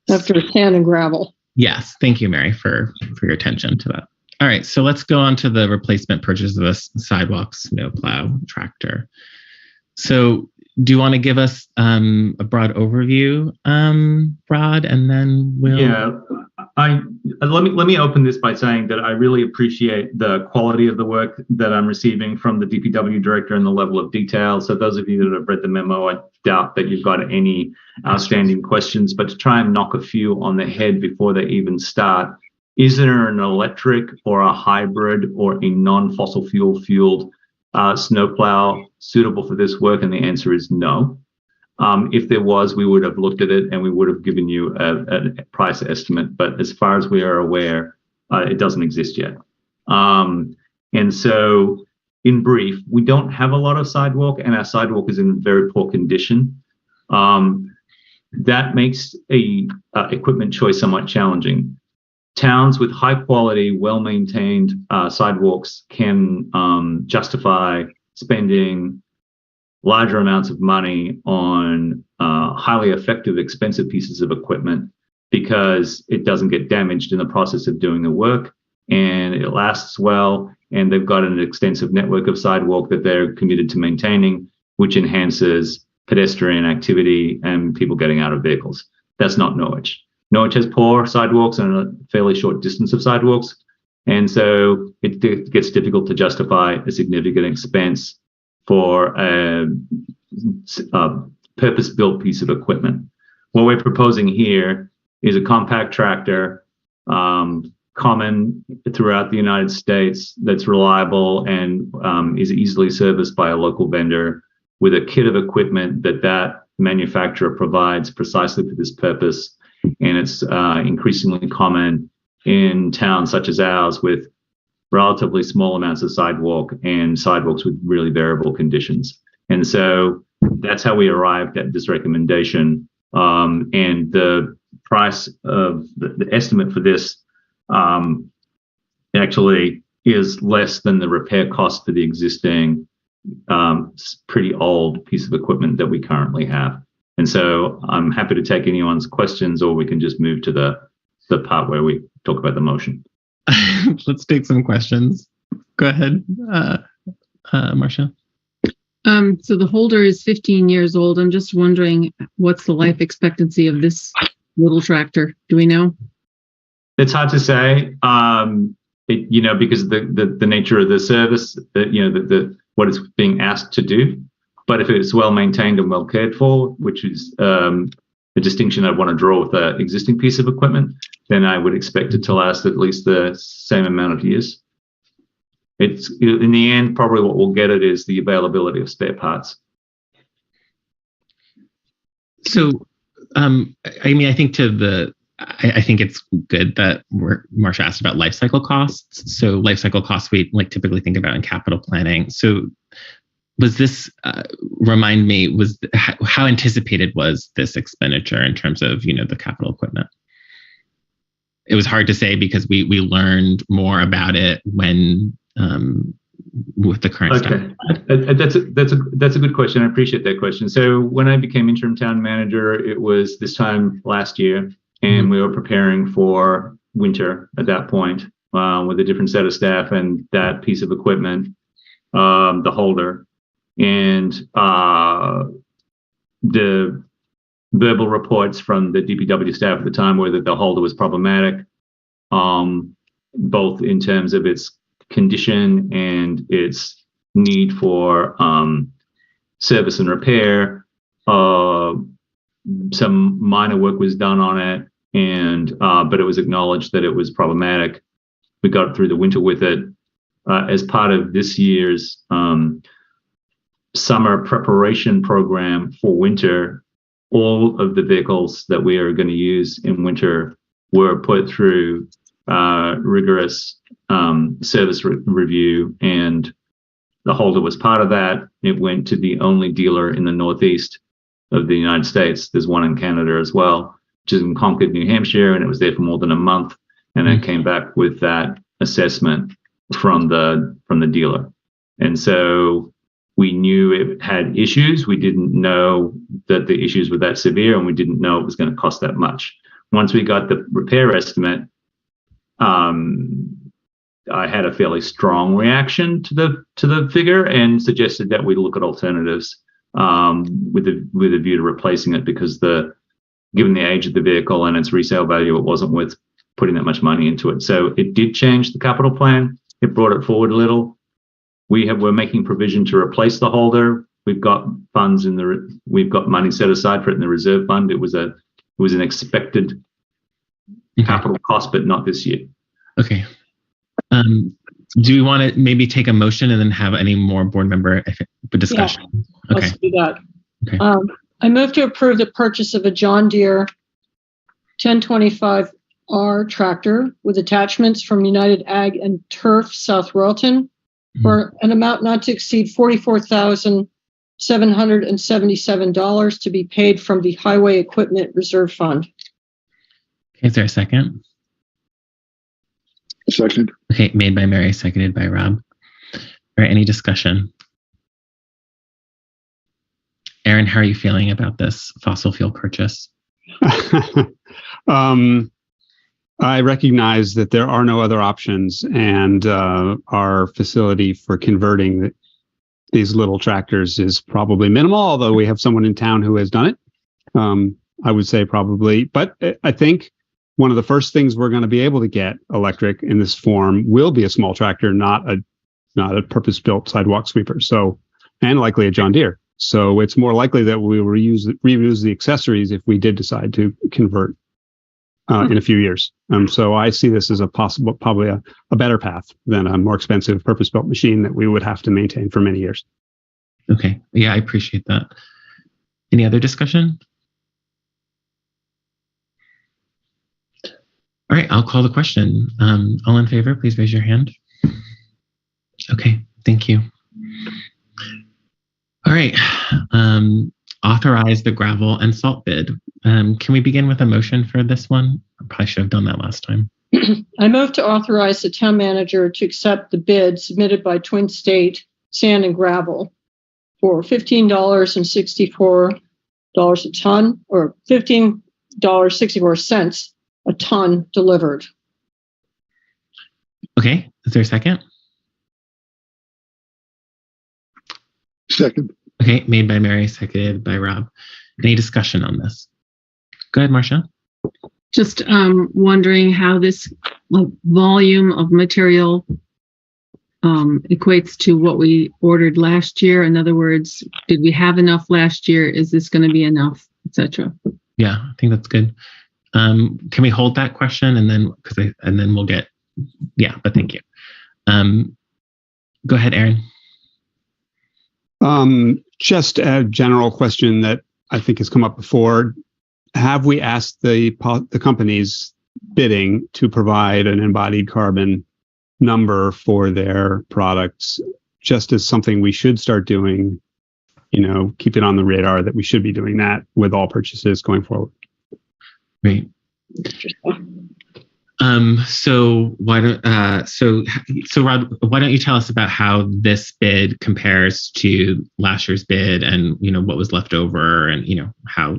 After sand and gravel. Yes. Thank you, Mary, for your attention to that. All right, so let's go on to the replacement purchase of a sidewalk snowplow tractor. So do you want to give us a broad overview, Rod, and then we'll... Yeah, let me open this by saying that I really appreciate the quality of the work that I'm receiving from the DPW director and the level of detail. So those of you that have read the memo, I doubt that you've got any outstanding questions, but to try and knock a few on the head before they even start, is there an electric or a hybrid or a non-fossil fueled snowplow suitable for this work? And the answer is no. If there was, we would have looked at it and we would have given you a price estimate. But as far as we are aware, it doesn't exist yet. And so in brief, we don't have a lot of sidewalk, and our sidewalk is in very poor condition. That makes a equipment choice somewhat challenging. Towns with high quality, well-maintained sidewalks can justify spending larger amounts of money on highly effective, expensive pieces of equipment because it doesn't get damaged in the process of doing the work, and it lasts well, and they've got an extensive network of sidewalk that they're committed to maintaining, which enhances pedestrian activity and people getting out of vehicles. That's not Norwich. Norwich has poor sidewalks and a fairly short distance of sidewalks, and so it gets difficult to justify a significant expense for a purpose-built piece of equipment. What we're proposing here is a compact tractor, common throughout the United States, that's reliable and is easily serviced by a local vendor with a kit of equipment that manufacturer provides precisely for this purpose. And it's increasingly common in towns such as ours with relatively small amounts of sidewalk and sidewalks with really variable conditions. And so that's how we arrived at this recommendation. And the price of the estimate for this actually is less than the repair cost for the existing pretty old piece of equipment that we currently have. And so I'm happy to take anyone's questions, or we can just move to the part where we talk about the motion. Let's take some questions. Go ahead, Marcia. So the holder is 15 years old. I'm just wondering, what's the life expectancy of this little tractor? Do we know? It's hard to say, because of the nature of the service, what it's being asked to do. But if it's well maintained and well cared for, which is a distinction I want to draw with the existing piece of equipment, then I would expect it to last at least the same amount of years. It's in the end, probably what we'll get it is the availability of spare parts. So, I think I think it's good that Marcia asked about life cycle costs. So life cycle costs we typically think about in capital planning. So was this, remind me, how anticipated was this expenditure in terms of, the capital equipment? It was hard to say because we learned more about it when, with the current stuff. That's a good question. I appreciate that question. So when I became interim town manager, it was this time last year, and we were preparing for winter at that point with a different set of staff and that piece of equipment, the holder. And the verbal reports from the DPW staff at the time were that the holder was problematic, both in terms of its condition and its need for service and repair. Some minor work was done on it, and but it was acknowledged that it was problematic. We got through the winter with it. As part of this year's summer preparation program for winter, all of the vehicles that we are going to use in winter were put through rigorous service review, and the Holder was part of that. It went to the only dealer in the Northeast of the United States. There's one in Canada as well, which is in Concord, New Hampshire, and it was there for more than a month. And it came back with that assessment from the dealer. And so we knew it had issues. We didn't know that the issues were that severe, and we didn't know it was going to cost that much. Once we got the repair estimate, I had a fairly strong reaction to the figure and suggested that we look at alternatives with a view to replacing it, because given the age of the vehicle and its resale value, it wasn't worth putting that much money into it. So it did change the capital plan. It brought it forward a little. We're making provision to replace the Holder. We've got funds we've got money set aside for it in the reserve fund. It was an expected capital cost, but not this year. Okay. Do we want to maybe take a motion and then have any more board member discussion? Yeah, okay. Let's do that. Okay. I move to approve the purchase of a John Deere 1025R tractor with attachments from United Ag and Turf South Royalton for an amount not to exceed $44,777 to be paid from the Highway Equipment Reserve Fund. Okay, is there a second? Second. Okay, made by Mary, seconded by Rob. All right, any discussion? Aaron, how are you feeling about this fossil fuel purchase? I recognize that there are no other options, and our facility for converting these little tractors is probably minimal, although we have someone in town who has done it. I would say probably, but I think one of the first things we're going to be able to get electric in this form will be a small tractor, not a purpose-built sidewalk sweeper. So, and likely a John Deere. So it's more likely that we will reuse the accessories if we did decide to convert in a few years. So I see this as probably a better path than a more expensive purpose-built machine that we would have to maintain for many years. Okay. Yeah, I appreciate that. Any other discussion? All right, I'll call the question. All in favor, please raise your hand. Okay, thank you. All right, authorize the gravel and salt bid. Can we begin with a motion for this one? I probably should have done that last time. I move to authorize the town manager to accept the bid submitted by Twin State Sand and Gravel for $15.64 a ton, or $15.64 a ton delivered. Okay, is there a second? Second. Okay, made by Mary, seconded by Rob. Any discussion on this? Go ahead, Marcia. Just wondering how this volume of material equates to what we ordered last year. In other words, did we have enough last year? Is this going to be enough, etc.? Yeah, I think that's good. Can we hold that question and then we'll get, yeah, but thank you. Go ahead, Aaron. Just a general question that I think has come up before. Have we asked the companies bidding to provide an embodied carbon number for their products, just as something we should start doing, keep it on the radar that we should be doing that with all purchases going forward? Great. So Rod, why don't you tell us about how this bid compares to last year's bid, and what was left over, and how,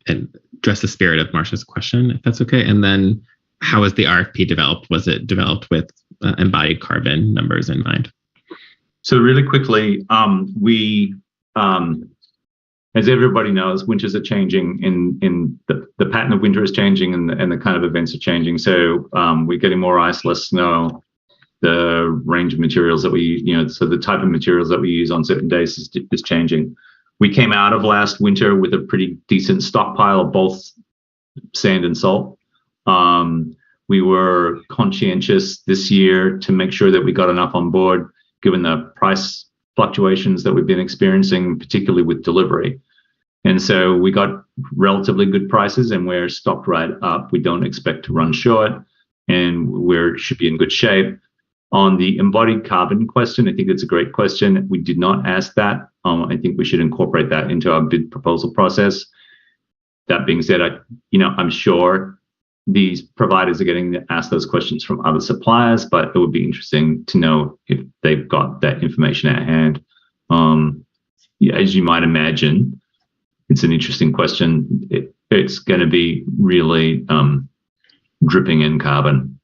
and address the spirit of Marcia's question, if that's okay. And then how was the RFP developed? Was it developed with embodied carbon numbers in mind? So really quickly, we as everybody knows, winters are changing, in the pattern of winter is changing, and the kind of events are changing. So we're getting more ice, less snow. The range of materials that we, so the type of materials that we use on certain days is changing. We came out of last winter with a pretty decent stockpile of both sand and salt. We were conscientious this year to make sure that we got enough on board, given the price fluctuations that we've been experiencing, particularly with delivery. And so we got relatively good prices, and we're stocked right up. We don't expect to run short, and we should be in good shape. On the embodied carbon question, I think it's a great question. We did not ask that. I think we should incorporate that into our bid proposal process. That being said, I'm sure these providers are getting asked those questions from other suppliers, but it would be interesting to know if they've got that information at hand. As you might imagine, it's an interesting question. It's going to be really dripping in carbon.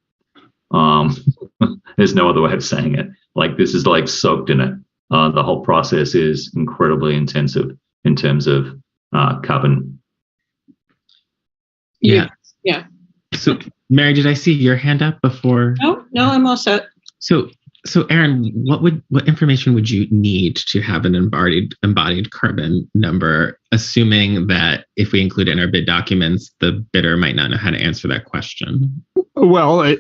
There's no other way of saying it. Like, this is like soaked in it. The whole process is incredibly intensive in terms of carbon. Yeah. Yeah. So, Mary, did I see your hand up before? No, I'm all set. So Aaron, what information would you need to have an embodied carbon number, assuming that if we include it in our bid documents, the bidder might not know how to answer that question? Well,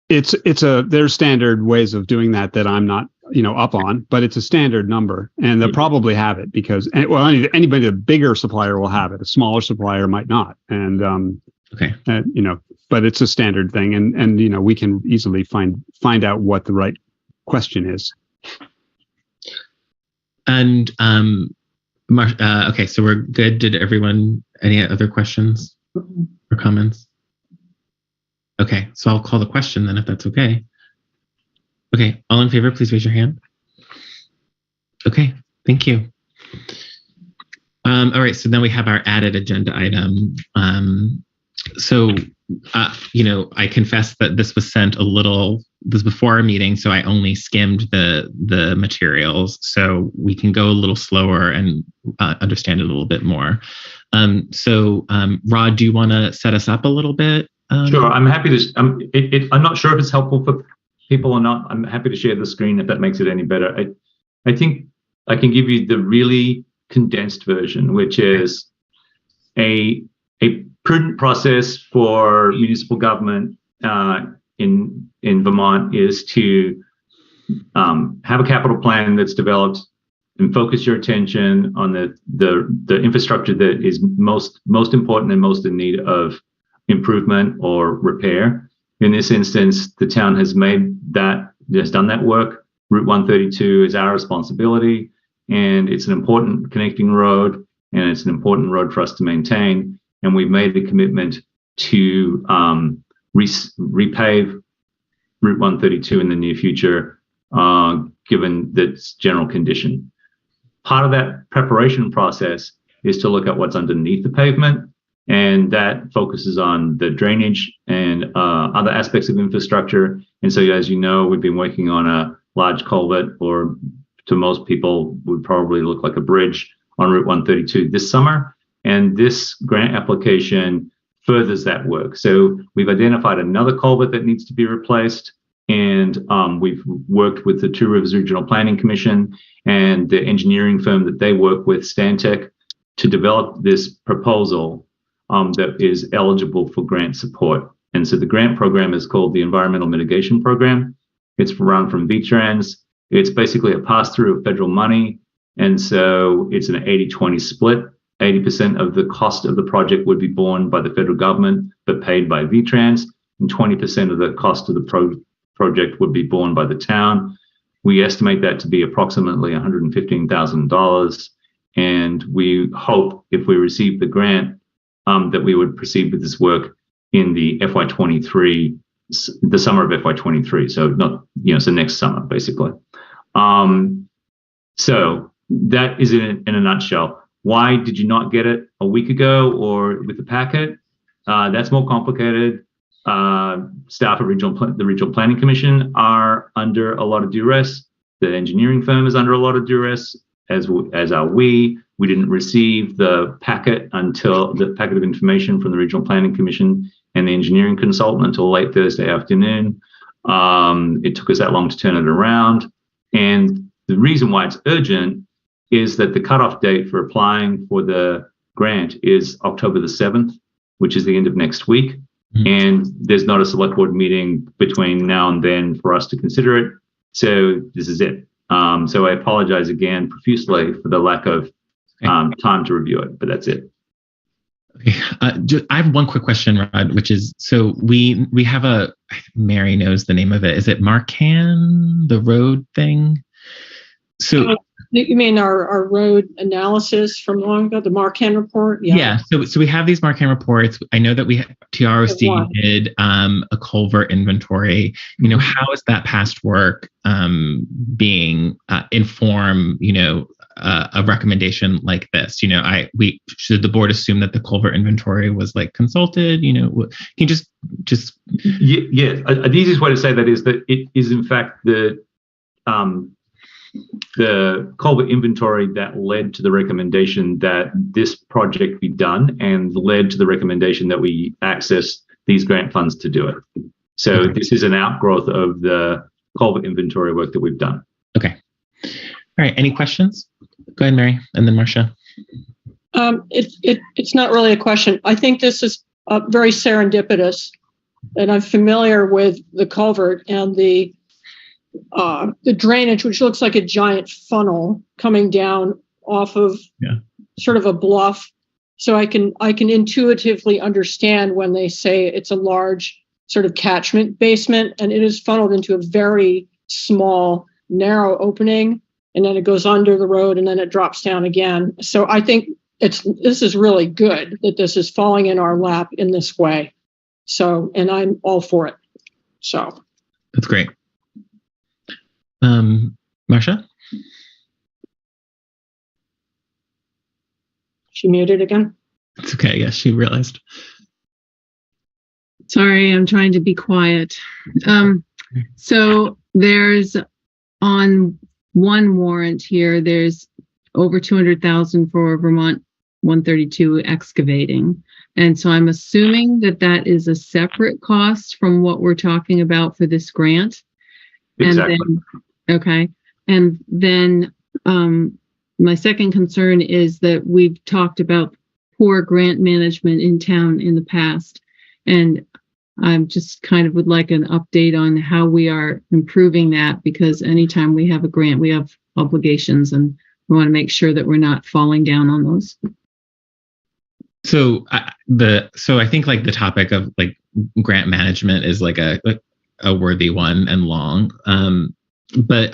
there's standard ways of doing that I'm not, up on, but it's a standard number, and they'll probably have it because, anybody, a bigger supplier will have it. A smaller supplier might not. And, okay. But it's a standard thing, and we can easily find out what the right question is. And okay, so we're good. Did everyone, any other questions or comments? Okay, so I'll call the question then, if that's okay. Okay, all in favor, please raise your hand. Okay, thank you. All right, so then we have our added agenda item. I confess that this was sent this before our meeting, so I only skimmed the materials, so we can go a little slower and understand it a little bit more. Rod, do you want to set us up a little bit? Sure, I'm happy to. I'm not sure if it's helpful for people or not. I'm happy to share the screen if that makes it any better. I think I can give you the really condensed version, which is a prudent process for municipal government in Vermont is to have a capital plan that's developed and focus your attention on the infrastructure that is most important and most in need of improvement or repair. In this instance, the town has done that work. Route 132 is our responsibility, and it's an important connecting road, and it's an important road for us to maintain. And we've made the commitment to repave Route 132 in the near future, given its general condition. Part of that preparation process is to look at what's underneath the pavement, and that focuses on the drainage and other aspects of infrastructure. And so, as you know, we've been working on a large culvert, or to most people would probably look like a bridge, on Route 132 this summer. And this grant application furthers that work. So we've identified another culvert that needs to be replaced, and we've worked with the Two Rivers Regional Planning Commission and the engineering firm that they work with, Stantec, to develop this proposal that is eligible for grant support. And so the grant program is called the Environmental Mitigation Program. It's run from VTrans. It's basically a pass-through of federal money. And so it's an 80-20 split. 80% of the cost of the project would be borne by the federal government, but paid by VTrans, and 20% of the cost of the project would be borne by the town. We estimate that to be approximately $115,000. And we hope, if we receive the grant, that we would proceed with this work in the FY23, the summer of FY23. So next summer, basically. So that is in a nutshell. Why did you not get it a week ago or with the packet? That's more complicated. Staff of the Regional Planning Commission are under a lot of duress. The engineering firm is under a lot of duress, as are we. We didn't receive the packet of information from the Regional Planning Commission and the engineering consultant until late Thursday afternoon. It took us that long to turn it around. And the reason why it's urgent is that the cutoff date for applying for the grant is October the 7th, which is the end of next week. And there's not a select board meeting between now and then for us to consider it. So this is it. So I apologize again profusely for the lack of time to review it, but that's it. Okay. I have one quick question, Rod, which is, so we have Mary knows the name of it. Is it Marcan, the road thing? So you mean our road analysis from long ago, the Marcan report? Yeah. So we have these Marcan reports. I know that TROC did a culvert inventory. You know, how is that past work being inform, a recommendation like this? We should the board assume that the culvert inventory was like consulted? Can you just yeah. The easiest way to say that is that it is in fact the culvert inventory that led to the recommendation that this project be done and led to the recommendation that we access these grant funds to do it. So this is an outgrowth of the culvert inventory work that we've done. Okay. All right. Any questions? Go ahead, Mary, and then Marcia. It's not really a question. I think this is very serendipitous, and I'm familiar with the culvert and the drainage, which looks like a giant funnel coming down off of sort of a bluff. So I can intuitively understand when they say it's a large sort of catchment basement, and it is funneled into a very small, narrow opening, and then it goes under the road, and then it drops down again. So I think this is really good that this is falling in our lap in this way. So, and I'm all for it. So that's great. Marcia? She muted again. It's okay. Yes, she realized. Sorry, I'm trying to be quiet. So there's on one warrant here, there's over 200,000 for Vermont 132 excavating. And so I'm assuming that is a separate cost from what we're talking about for this grant. Exactly. And then, okay. And then my second concern is that we've talked about poor grant management in town in the past. And I'm just kind of would like an update on how we are improving that, because anytime we have a grant, we have obligations, and we want to make sure that we're not falling down on those. So I think like the topic of like grant management is like a worthy one and long. But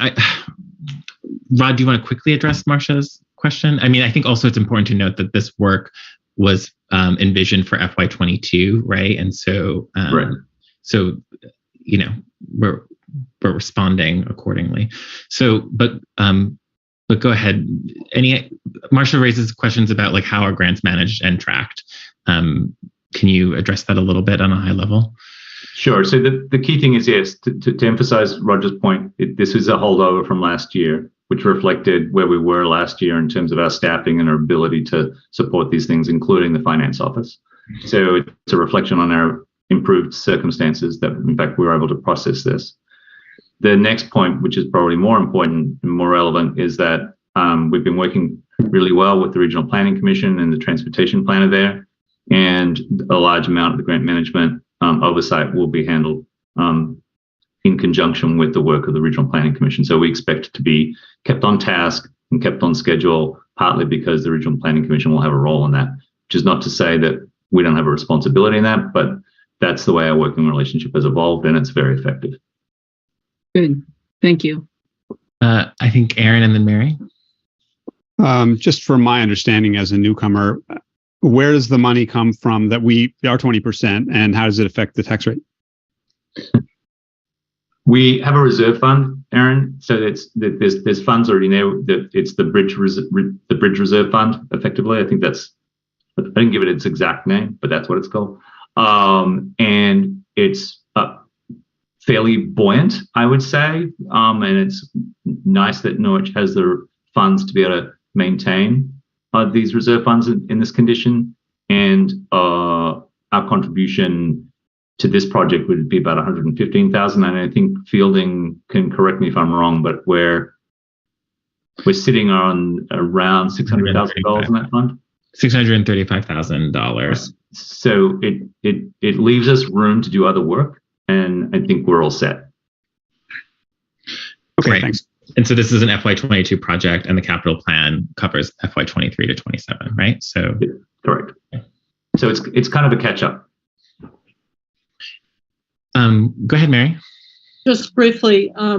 Rod, do you want to quickly address Marcia's question? I mean, I think also it's important to note that this work was envisioned for FY22, right? And so, right. So, we're responding accordingly. So, but go ahead. Marcia raises questions about like how are grants managed and tracked. Can you address that a little bit on a high level? Sure. So the key thing is, yes, to emphasize Roger's point, this is a holdover from last year, which reflected where we were last year in terms of our staffing and our ability to support these things, including the finance office. So it's a reflection on our improved circumstances that, in fact, we were able to process this. The next point, which is probably more important and more relevant, is that we've been working really well with the Regional Planning Commission and the Transportation Planner there, and a large amount of the grant management oversight will be handled in conjunction with the work of the Regional Planning Commission. So we expect to be kept on task and kept on schedule, partly because the Regional Planning Commission will have a role in that, which is not to say that we don't have a responsibility in that, but that's the way our working relationship has evolved, and it's very effective. Good. Thank you. I think Aaron and then Mary. Just from my understanding as a newcomer, where does the money come from that we are 20%, and how does it affect the tax rate? We have a reserve fund, Aaron. So there's funds already there. It's the bridge reserve fund, effectively. I didn't give it its exact name, but that's what it's called. And it's fairly buoyant, I would say. And it's nice that Norwich has the funds to be able to maintain these reserve funds in this condition. And our contribution to this project would be about 115,000. And I think Fielding can correct me if I'm wrong, but we're sitting on around $600,000 in that fund. $635,000. So it leaves us room to do other work, and I think we're all set. Okay, Right. thanks. And so this is an FY22 project, and the capital plan covers FY23 to 27, right? So Correct. So it's kind of a catch up. go ahead, Mary. Just briefly, I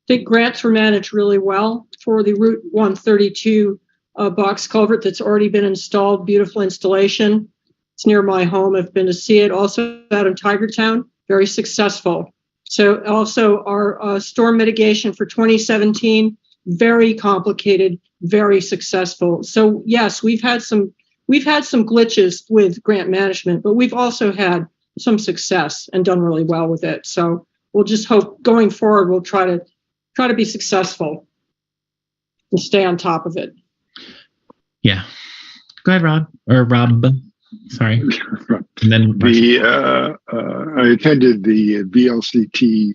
think grants were managed really well for the Route 132 box culvert that's already been installed. Beautiful installation. It's near my home. I've been to see it. Also out in Tigertown, very successful. So also our storm mitigation for 2017, very complicated, very successful. So yes, we've had some glitches with grant management, but we've also had some success and done really well with it. So we'll just hope going forward, we'll try to be successful and stay on top of it. Yeah. Go ahead, Rob. Sorry. And then I attended the VLCT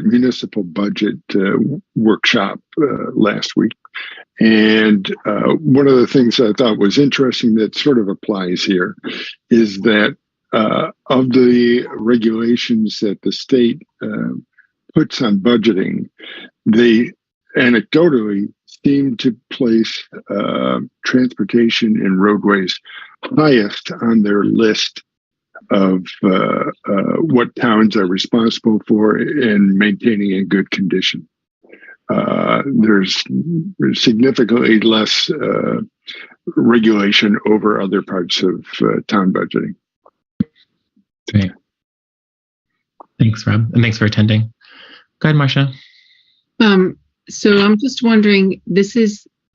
municipal budget workshop last week. And one of the things I thought was interesting that sort of applies here is that of the regulations that the state puts on budgeting, they anecdotally seem to place transportation and roadways highest on their list of what towns are responsible for in maintaining in good condition. There's significantly less regulation over other parts of town budgeting. Great. Thanks, Rob. And thanks for attending. Go ahead, Marcia. So I'm just wondering, this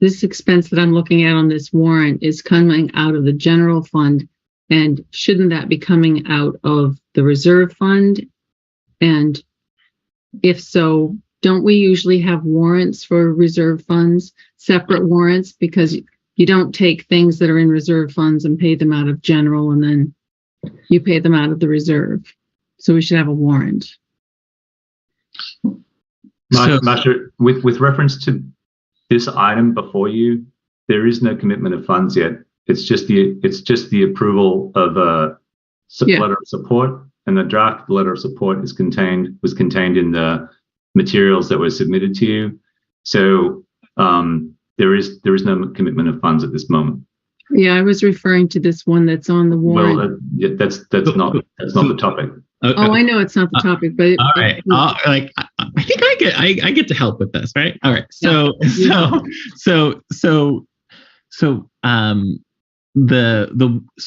expense that I'm looking at on this warrant is coming out of the general fund, and shouldn't that be coming out of the reserve fund? And if so, don't we usually have warrants for reserve funds, separate warrants, because you don't take things that are in reserve funds and pay them out of general and then you pay them out of the reserve. So we should have a warrant. Master, with reference to this item before you, there is no commitment of funds yet. It's just the approval of a letter of support, and the draft letter of support was contained in the materials that were submitted to you. So there is no commitment of funds at this moment. Yeah, I was referring to this one that's on the warrant. Well, that's not the topic. Oh, I know it's not the topic, but all right. I think I get to help with this, right? All right. So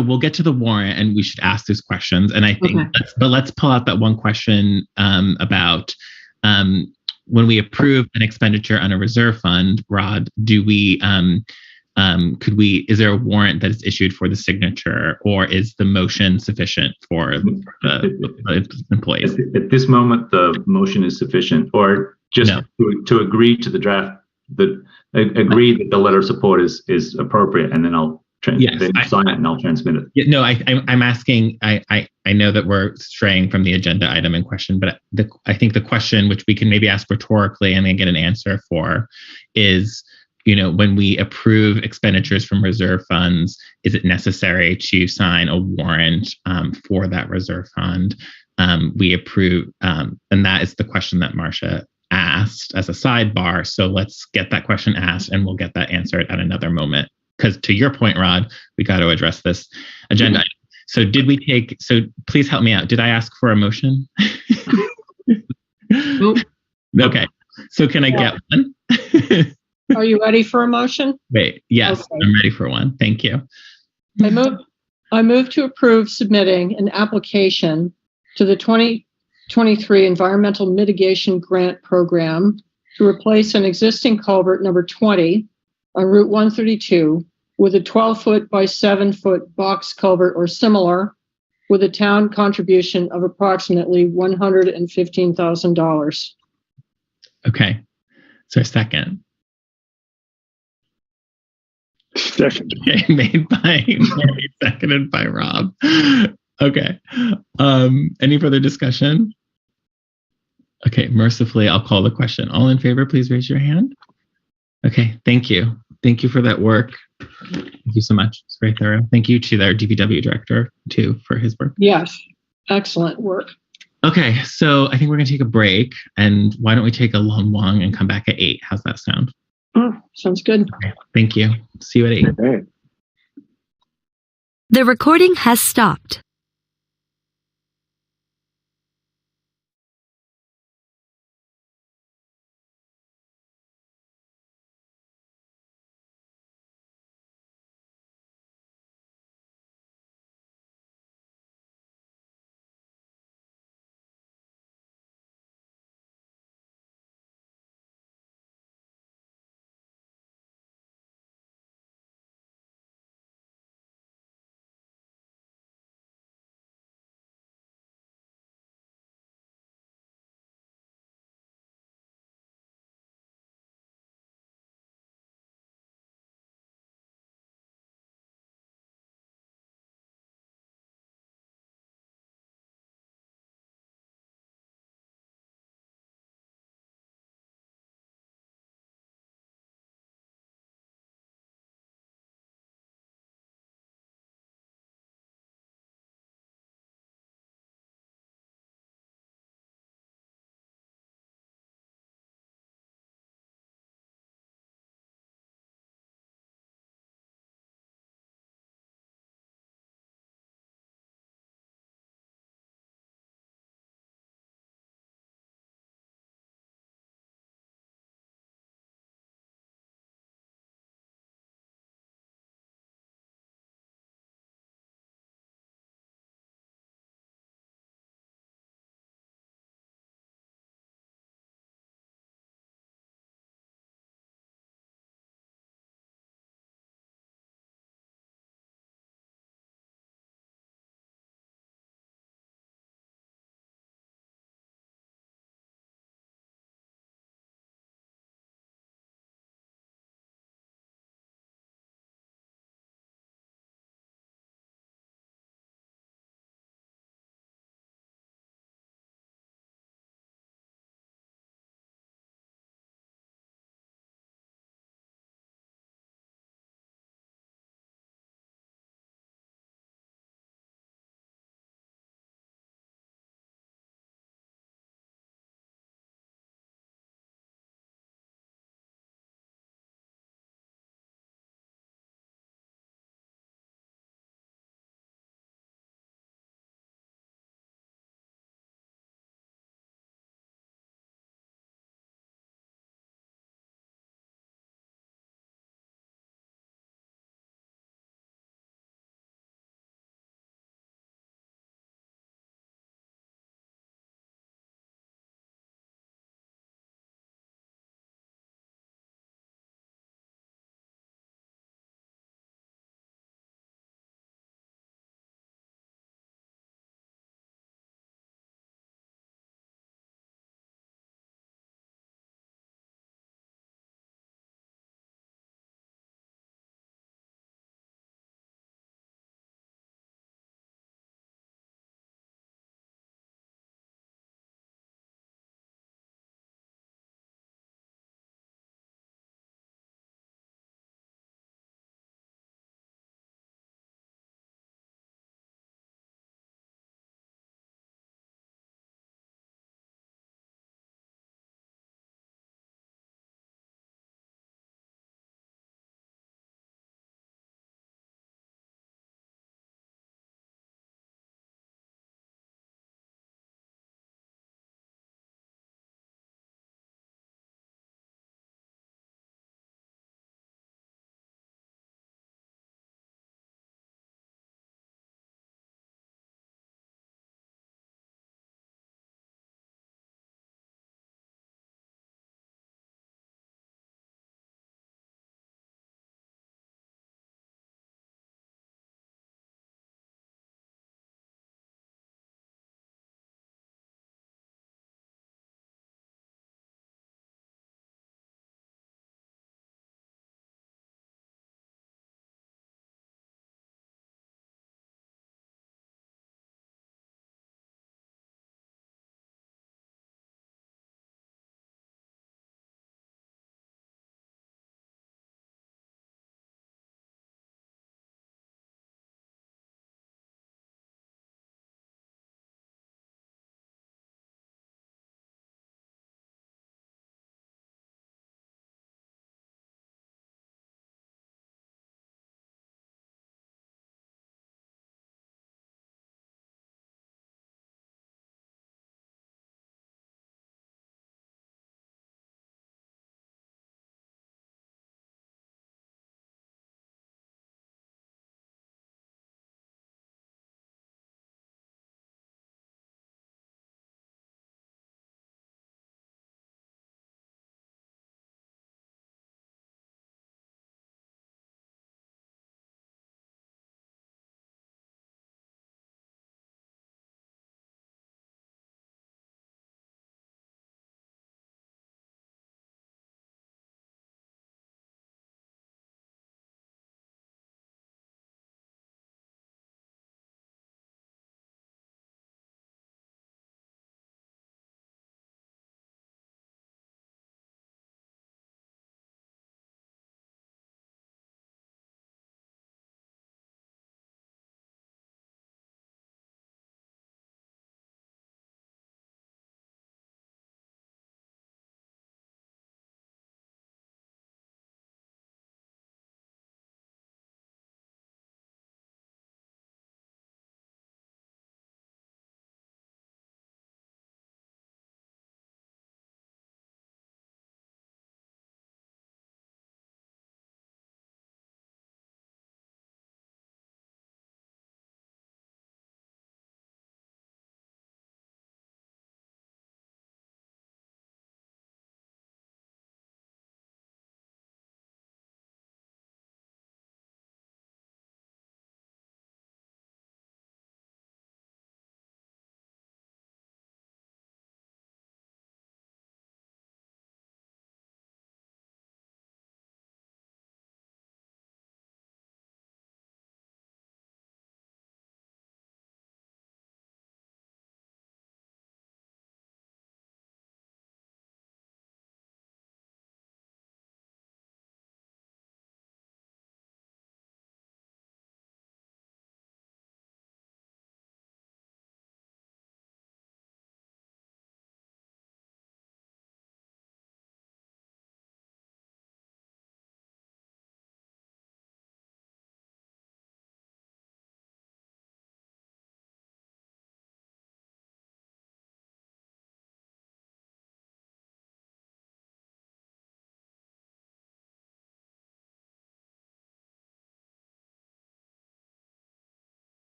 we'll get to the warrant, and we should ask those questions. And I think, let's pull out that one question about when we approve an expenditure on a reserve fund. Rod, do we? Is there a warrant that is issued for the signature, or is the motion sufficient for the employees? At this moment, the motion is sufficient, or just to agree to the draft, agree that the letter of support is appropriate, and then I'll sign it and I'll transmit it. Yeah, no, I'm asking. I know that we're straying from the agenda item in question, but I think the question, which we can maybe ask rhetorically and then get an answer for, is, when we approve expenditures from reserve funds, is it necessary to sign a warrant for that reserve fund? We approve, and that is the question that Marcia asked as a sidebar. So let's get that question asked, and we'll get that answered at another moment. Because to your point, Rod, we got to address this agenda item. So please help me out. Did I ask for a motion? Nope. Okay. So can I get one? Are you ready for a motion? Wait, yes, okay. I'm ready for one. Thank you. I move to approve submitting an application to the 2023 Environmental Mitigation Grant Program to replace an existing culvert number 20 on Route 132 with a 12-foot by 7-foot box culvert or similar, with a town contribution of approximately $115,000. Okay. So second. Second. Okay, made by Mary, seconded by Rob. Okay. Any further discussion? Okay, mercifully, I'll call the question. All in favor, please raise your hand. Okay, thank you. Thank you for that work. Thank you so much. It's very thorough. Thank you to our DPW director too for his work. Yes, excellent work. Okay, so I think we're gonna take a break, and why don't we take a long one and come back at 8? How's that sound? Oh, sounds good. Okay, thank you. See you at 8. Okay. The recording has stopped.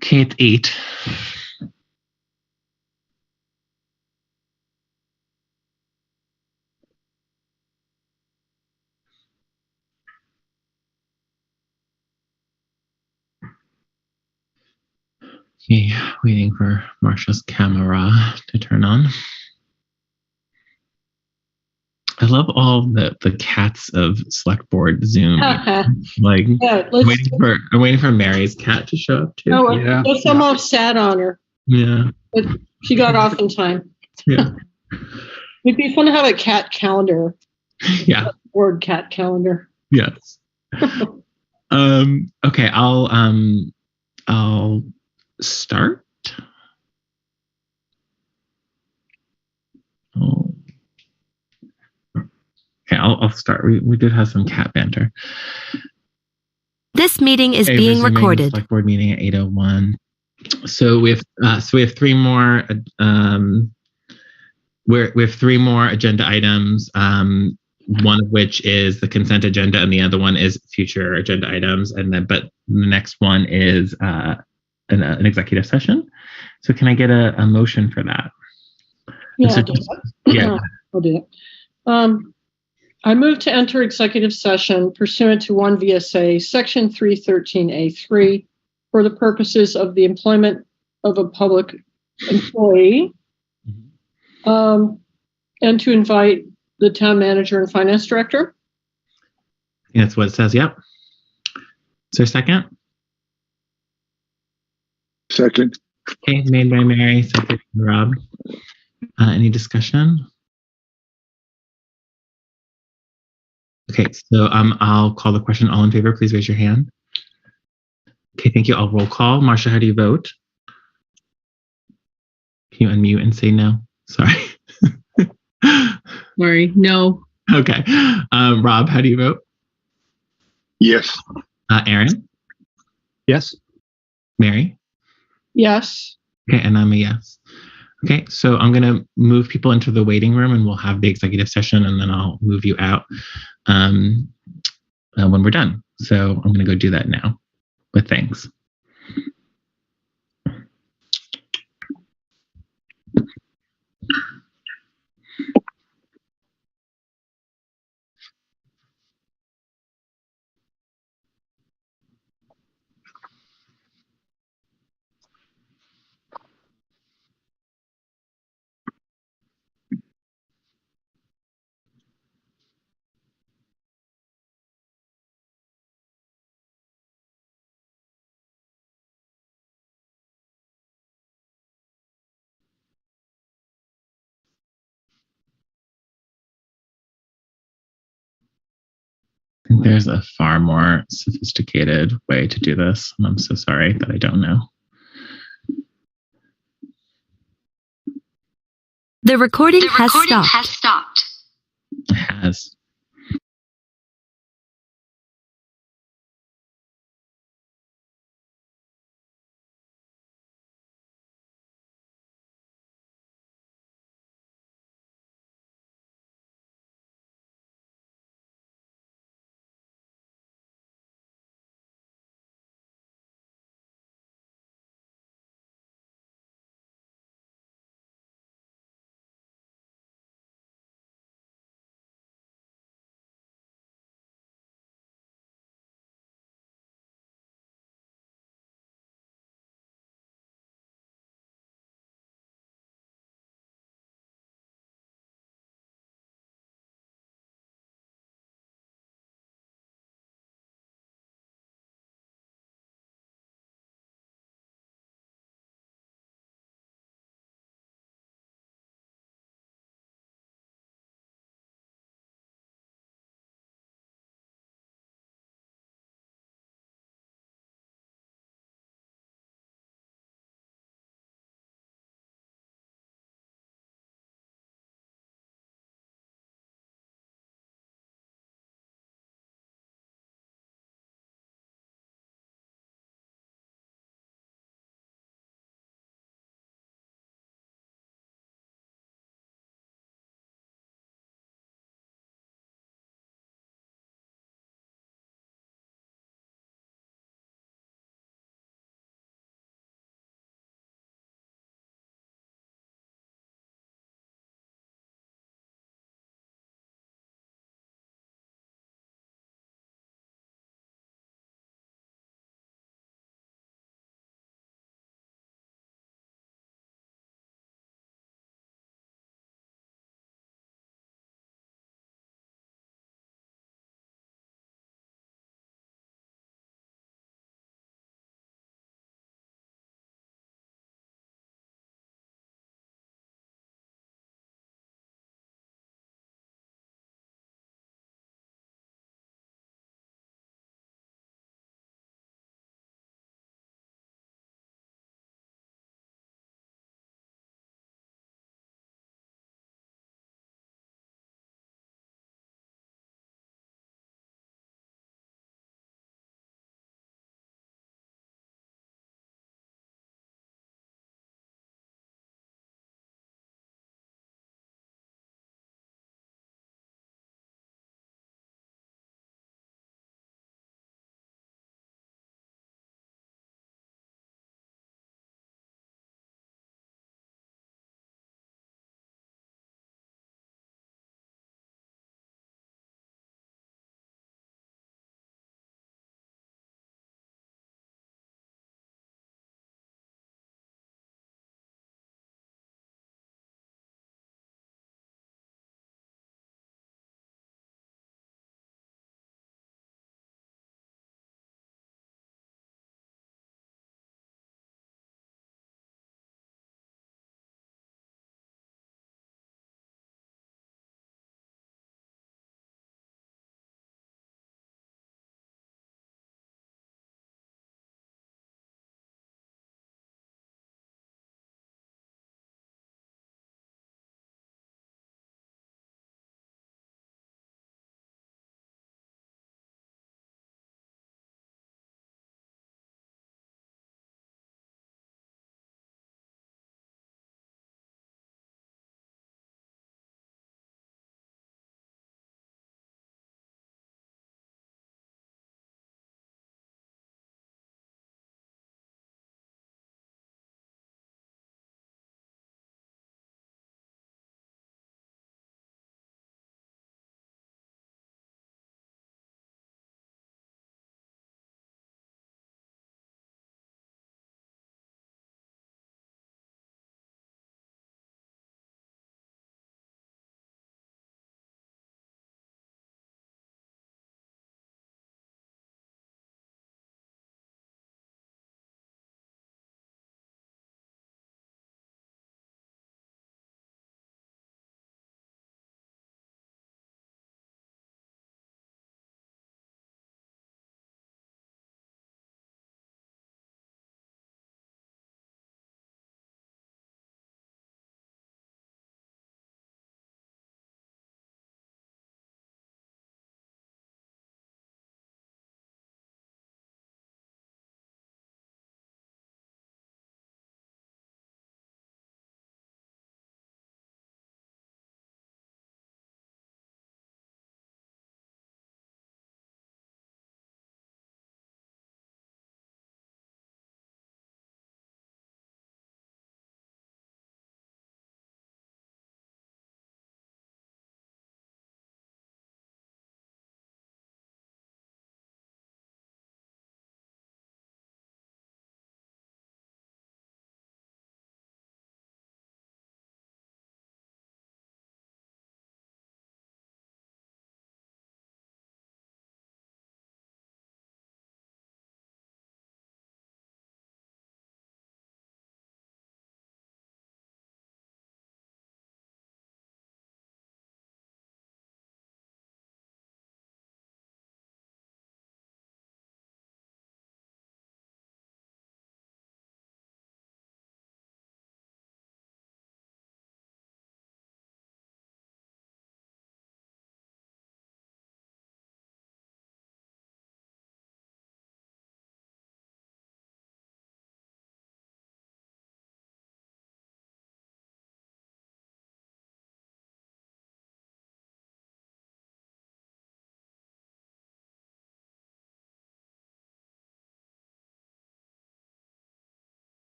Okay, it's 8. Okay, waiting for Marsha's camera to turn on. I love all the cats of select board Zoom. Like Yeah, I'm waiting for Mary's cat to show up too. Oh, Yeah. let's almost sat on her, Yeah. but she got off in time. Yeah. It'd be fun to have a cat calendar, Yeah. word cat calendar. Yes. Okay, I'll start. Oh. Okay, I'll start. We did have some cat banter. This meeting is Okay, being resuming recorded. Select board meeting at 8:01. So we have 3 more. We have 3 more agenda items. One of which is the consent agenda, and the other one is future agenda items. But the next one is an executive session. So can I get a motion for that? Yeah, So I'll do it. I'll do it. I move to enter executive session pursuant to 1 VSA Section 313A3 for the purposes of the employment of a public employee, and to invite the town manager and finance director. That's what it says. Yep. Is there a second? Second. Okay, made by Mary, second by Rob. Any discussion? Okay, so I'll call the question. All in favor, please raise your hand. Okay, thank you. I'll roll call. Marsha, how do you vote? Can you unmute and say no? Sorry. Sorry, no. Okay. Rob, how do you vote? Yes. Aaron? Yes. Mary? Yes. Okay, and I'm a yes. Okay, so I'm going to move people into the waiting room and we'll have the executive session and then I'll move you out when we're done. So I'm going to go do that now with thanks. I think there's a far more sophisticated way to do this. And I'm so sorry that I don't know. The recording has stopped. It has.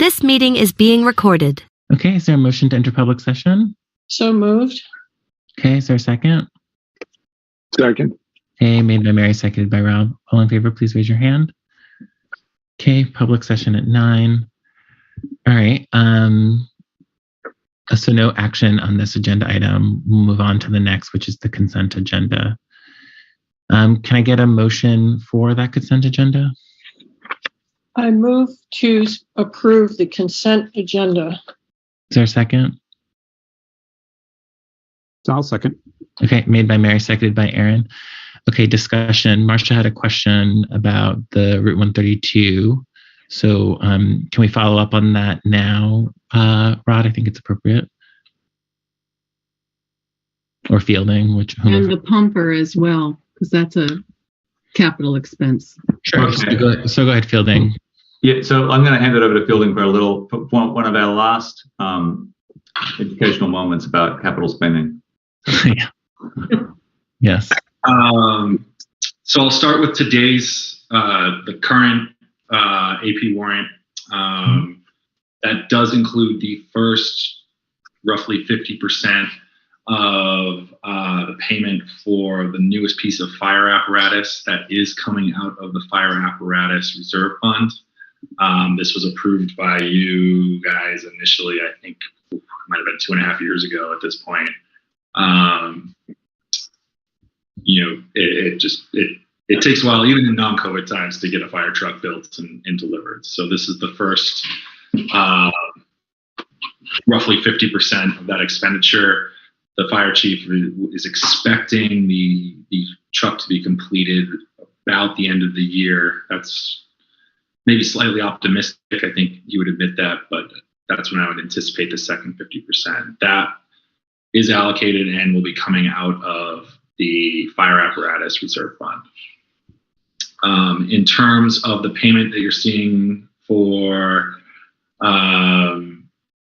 This meeting is being recorded. Okay, is there a motion to enter public session? So moved. Okay, is there a second? Second. Okay, made by Mary, seconded by Rob. All in favor, please raise your hand. Okay, public session at 9. All right. So no action on this agenda item. We'll move on to the next, which is the consent agenda. Can I get a motion for that consent agenda? I move to approve the consent agenda. Is there a second? I'll second. Okay, made by Mary, seconded by Aaron. Okay, discussion. Marcia had a question about the Route 132. So can we follow up on that now, Rod? I think it's appropriate. Or Fielding, whomever. And the pumper as well, because that's a capital expense. Sure. Okay. So go ahead, Fielding. Yeah, so I'm going to hand it over to Fielding for one of our last educational moments about capital spending. Yeah. Yes. So I'll start with today's, the current AP warrant. That does include the first roughly 50% of the payment for the newest piece of fire apparatus that is coming out of the fire apparatus reserve fund. This was approved by you guys initially, I think it might have been 2.5 years ago at this point. It takes a while, even in non-COVID times, to get a fire truck built and delivered. So this is the first roughly 50% of that expenditure. The fire chief is expecting the truck to be completed about the end of the year. That's maybe slightly optimistic. I think you would admit that, but that's when I would anticipate the second 50%. That is allocated and will be coming out of the fire apparatus reserve fund. In terms of the payment that you're seeing for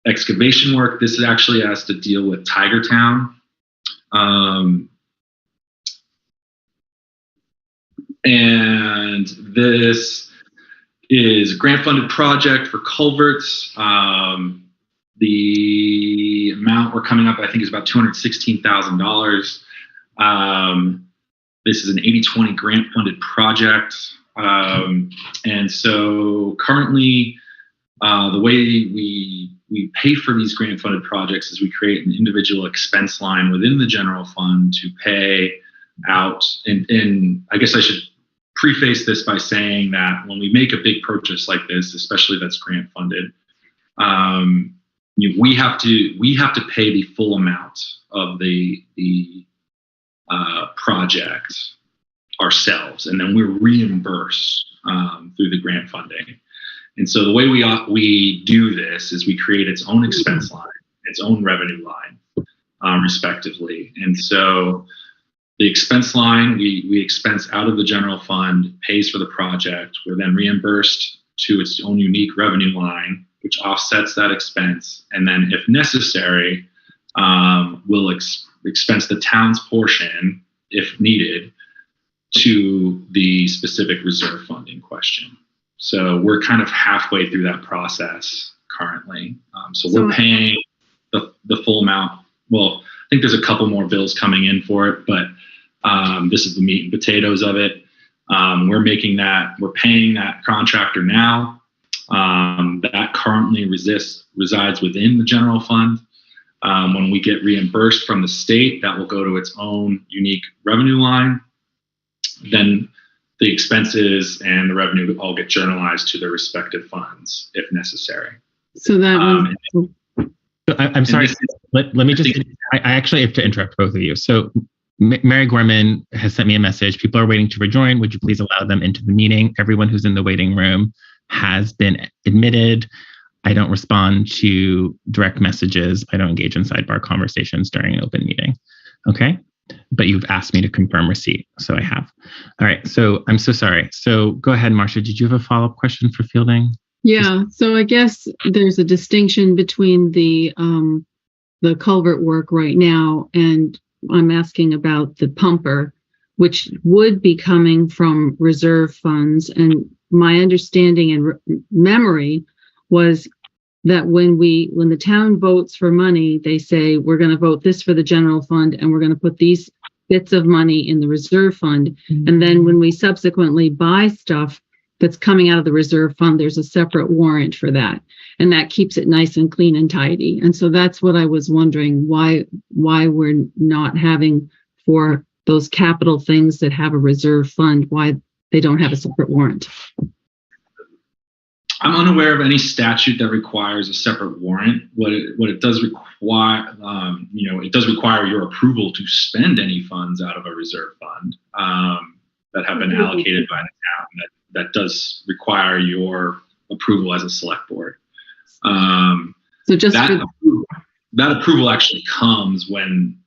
excavation work, this actually has to deal with Tigertown. And this is a grant-funded project for culverts. The amount we're coming up, I think, is about $216,000. This is an 80-20 grant-funded project. And so currently, the way we pay for these grant-funded projects is we create an individual expense line within the general fund to pay out. And I guess I should preface this by saying that when we make a big purchase like this, especially that's grant-funded, we have to pay the full amount of the project ourselves, and then we're reimbursed through the grant funding. And so the way we do this is we create its own expense line, its own revenue line, respectively. And so the expense line we expense out of the general fund, pays for the project. We're then reimbursed to its own unique revenue line, which offsets that expense. And then, if necessary, we'll expense the town's portion, if needed, to the specific reserve fund in question. So we're kind of halfway through that process currently. So we're paying the full amount. Well, I think there's a couple more bills coming in for it, but this is the meat and potatoes of it. We're paying that contractor now. That currently resides within the general fund. When we get reimbursed from the state, that will go to its own unique revenue line. Then the expenses and the revenue all get journalized to their respective funds if necessary. So that I'm sorry. Let me just. I actually have to interrupt both of you. So Mary Gorman has sent me a message. People are waiting to rejoin. Would you please allow them into the meeting? Everyone who's in the waiting room has been admitted. I don't respond to direct messages. I don't engage in sidebar conversations during an open meeting. Okay. But you've asked me to confirm receipt, so I have. All right, so I'm so sorry. So go ahead, Marcia. Did you have a follow-up question for Fielding? Yeah, so I guess there's a distinction between the culvert work right now, and I'm asking about the pumper, which would be coming from reserve funds. And my understanding and memory was that when the town votes for money, they say, we're going to vote this for the general fund and we're going to put these bits of money in the reserve fund. And then when we subsequently buy stuff that's coming out of the reserve fund, there's a separate warrant for that. And that keeps it nice and clean and tidy. And so that's what I was wondering, why we're not having for those capital things that have a reserve fund, why they don't have a separate warrant. I'm unaware of any statute that requires a separate warrant. What it does require, it does require your approval to spend any funds out of a reserve fund that have been allocated by the town. That does require your approval as a select board. So just that approval actually comes when,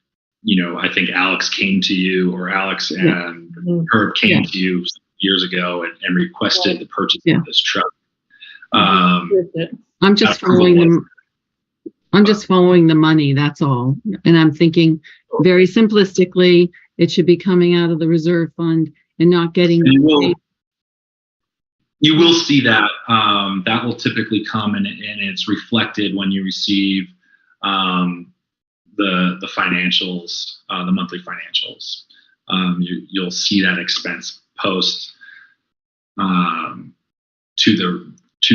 I think Alex came to you, or Alex and Herb came to you years ago and requested the purchase of this truck. I'm just following the money, that's all. And I'm thinking very simplistically, it should be coming out of the reserve fund and not getting. You will see that. That will typically come and it's reflected when you receive the financials, the monthly financials. You'll see that expense post to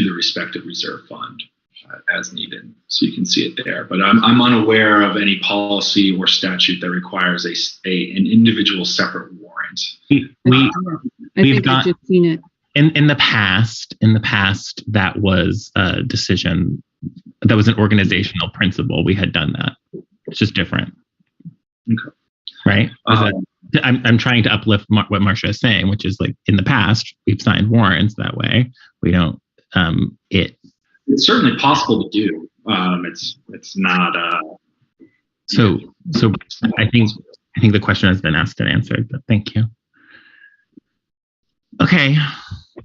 the respective reserve fund as needed, so you can see it there. But I'm unaware of any policy or statute that requires an individual separate warrant. We've got just seen it. In the past, that was a decision, that was an organizational principle. We had done that. It's just different. Okay. Right? I'm trying to uplift what Marcia is saying, which is like in the past, we've signed warrants that way. We don't, it's certainly possible to do. It's not, So I think the question has been asked and answered, but thank you. Okay.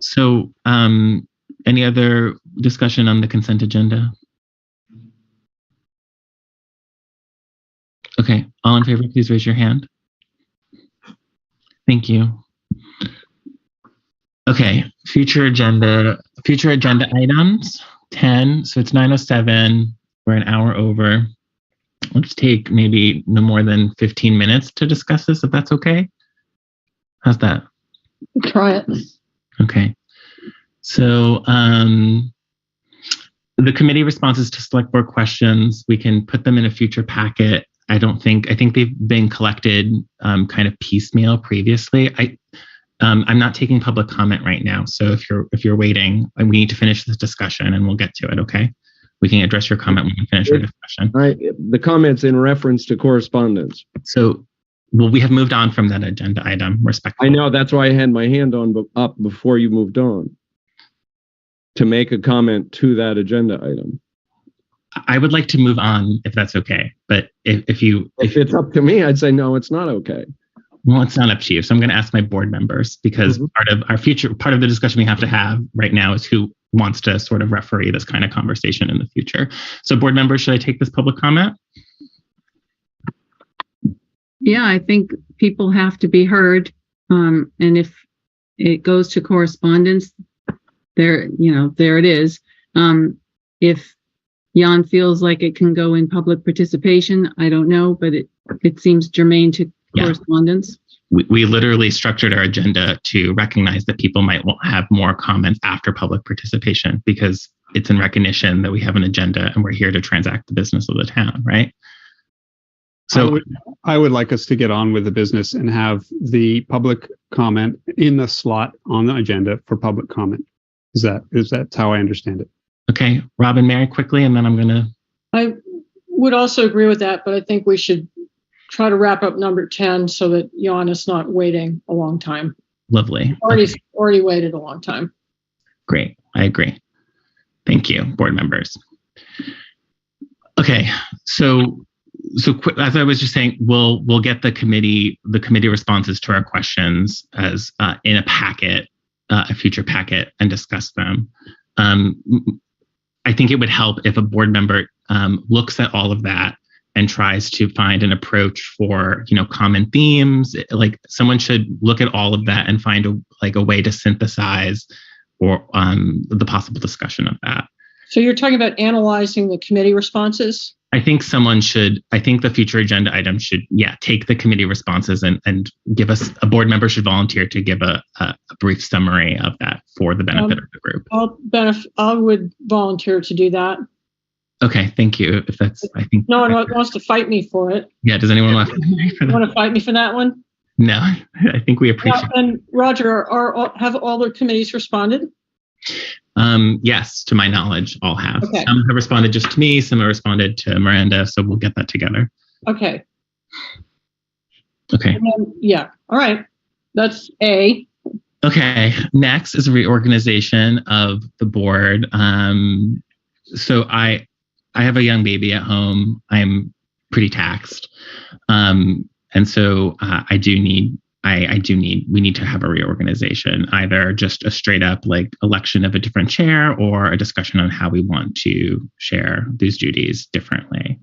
So, any other discussion on the consent agenda? Okay. All in favor, please raise your hand. Thank you. Okay. Future agenda items, 10. So it's 9:07. We're an hour over. Let's take maybe no more than 15 minutes to discuss this, if that's okay. How's that? Try it. Okay. So the committee responses to select board questions, we can put them in a future packet. I think they've been collected kind of piecemeal previously. I'm not taking public comment right now. So if you're waiting, we need to finish this discussion and we'll get to it, okay? We can address your comment when we finish our discussion. The comments in reference to correspondence. So, well, we have moved on from that agenda item, respectfully. I know, that's why I had my hand up before you moved on to make a comment to that agenda item. I would like to move on if that's okay. But if it's up to me, I'd say no, it's not okay. Well, it's not up to you. So I'm going to ask my board members, because part of the discussion we have to have right now is who wants to sort of referee this kind of conversation in the future. So board members, should I take this public comment? Yeah, I think people have to be heard. And if it goes to correspondence, there it is. If Jan feels like it can go in public participation, I don't know, but it seems germane to correspondence. We literally structured our agenda to recognize that people might have more comments after public participation, because it's in recognition that we have an agenda and we're here to transact the business of the town, right? So I would like us to get on with the business and have the public comment in the slot on the agenda for public comment. Is that how I understand it? Okay, Rob and Mary, quickly, and then I'm gonna. I would also agree with that, but I think we should try to wrap up number 10 so that Jan is not waiting a long time. Lovely. Already waited a long time. Great, I agree. Thank you, board members. Okay, so as I was just saying, we'll get the committee responses to our questions as in a packet, a future packet, and discuss them. I think it would help if a board member looks at all of that and tries to find an approach for common themes. Like someone should look at all of that and find a way to synthesize or the possible discussion of that. So you're talking about analyzing the committee responses? I think the future agenda item should, take the committee responses and give us, a board member should volunteer to give a brief summary of that for the benefit of the group. I would volunteer to do that. Okay, thank you. If that's, I think. No one wants to fight me for it. Yeah, does anyone want to fight me for that? Want to fight me for that one? No, I think we appreciate it. And Roger, have all the committees responded? Yes, to my knowledge, all have. Okay. Some have responded just to me, some have responded to Miranda, so we'll get that together. Okay. Okay. All right. That's A. Okay. Next is reorganization of the board. So I have a young baby at home. I'm pretty taxed. And so we need to have a reorganization, either just a straight up like election of a different chair or a discussion on how we want to share these duties differently.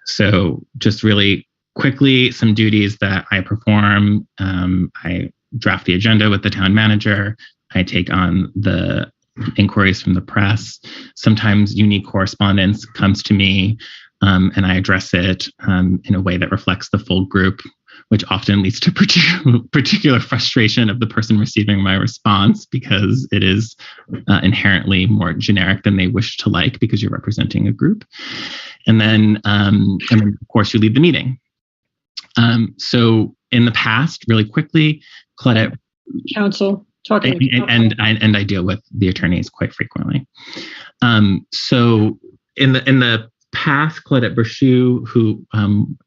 So just really quickly, some duties that I perform. I draft the agenda with the town manager. I take on the inquiries from the press. Sometimes unique correspondence comes to me, and I address it in a way that reflects the full group, which often leads to particular frustration of the person receiving my response, because it is inherently more generic than they wish to like, because you're representing a group. And then of course, you lead the meeting. So in the past, really quickly, Claudette, counsel talking, and I deal with the attorneys quite frequently. So in the past, Claudette Berchoux, who,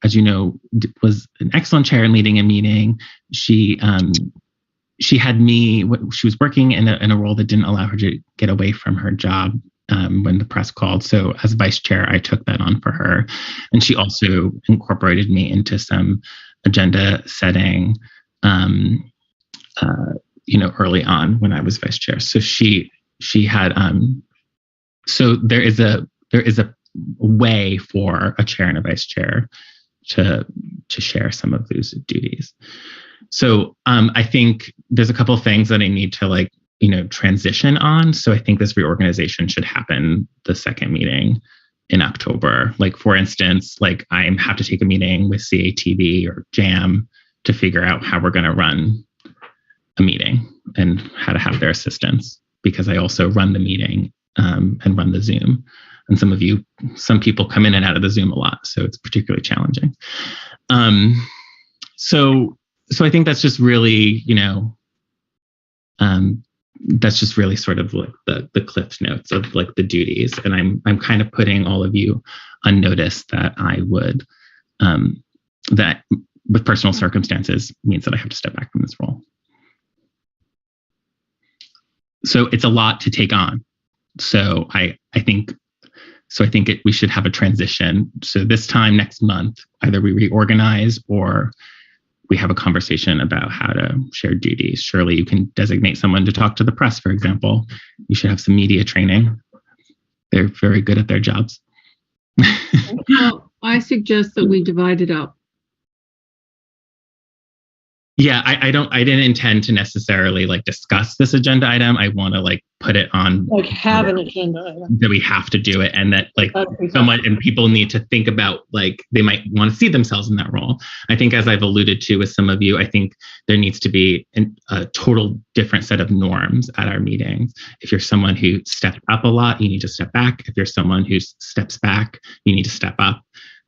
as you know, was an excellent chair in leading a meeting. She had me. She was working in a role that didn't allow her to get away from her job when the press called. So as vice chair, I took that on for her, and she also incorporated me into some agenda setting. Early on when I was vice chair. So she had. So there is a way for a chair and a vice chair to share some of those duties. So I think there's a couple of things that I need to transition on. So I think this reorganization should happen the second meeting in October. Like, for instance, I have to take a meeting with CATV or JAM to figure out how we're going to run a meeting and how to have their assistance, because I also run the meeting and run the Zoom. And some people come in and out of the Zoom a lot, so it's particularly challenging. So I think that's just really, that's just really sort of like the cliff notes of like the duties. And I'm kind of putting all of you on notice that I would, that with personal circumstances means that I have to step back from this role. So it's a lot to take on. So I think we should have a transition. So this time next month, either we reorganize or we have a conversation about how to share duties. Surely you can designate someone to talk to the press, for example. You should have some media training. They're very good at their jobs. Well, I suggest that we divide it up. Yeah, I didn't intend to necessarily discuss this agenda item. I want to put it on have an agenda item that we have to do it, and that someone and people need to think about they might want to see themselves in that role. I think, as I've alluded to with some of you, I think there needs to be a total different set of norms at our meetings. If you're someone who steps up a lot, you need to step back. If you're someone who steps back, you need to step up.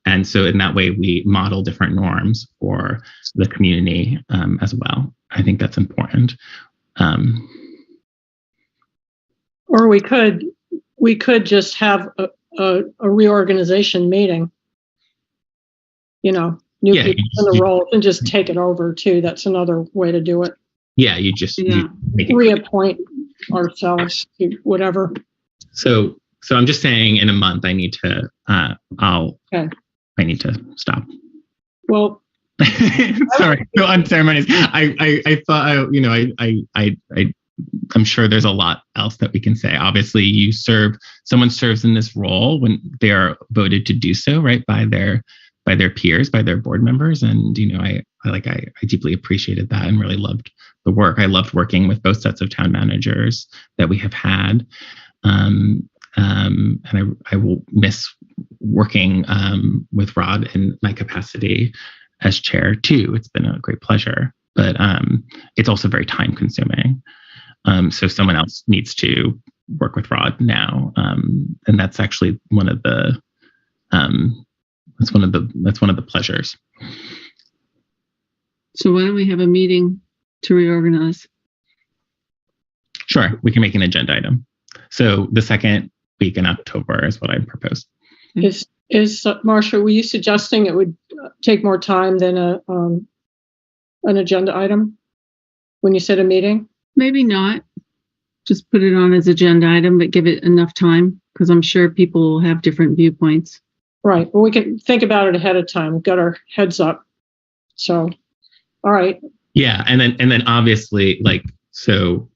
And so in that way, we model different norms for the community as well. I think that's important. Or we could just have a reorganization meeting. New people in the role and just take it over too. That's another way to do it. Yeah, you make it reappoint ourselves to whatever. So I'm just saying, in a month, I need to. I need to stop. Well, sorry, no unceremonious. I thought, I'm sure there's a lot else that we can say. Obviously, someone serves in this role when they are voted to do so, right, by their peers, by their board members, and I deeply appreciated that and really loved the work. I loved working with both sets of town managers that we have had. and I will miss working with Rod in my capacity as chair too. It's been a great pleasure, but it's also very time consuming. So someone else needs to work with Rod now, and that's actually one of the that's one of the pleasures. So why don't we have a meeting to reorganize? Sure, we can make an agenda item. So the second week in October is what I propose. Is Marcia, were you suggesting it would take more time than an agenda item when you said a meeting? Maybe not. Just put it on as agenda item, but give it enough time, because I'm sure people will have different viewpoints. Right. Well, we can think about it ahead of time. We've got our heads up. So, all right. Yeah, and then obviously, like, so,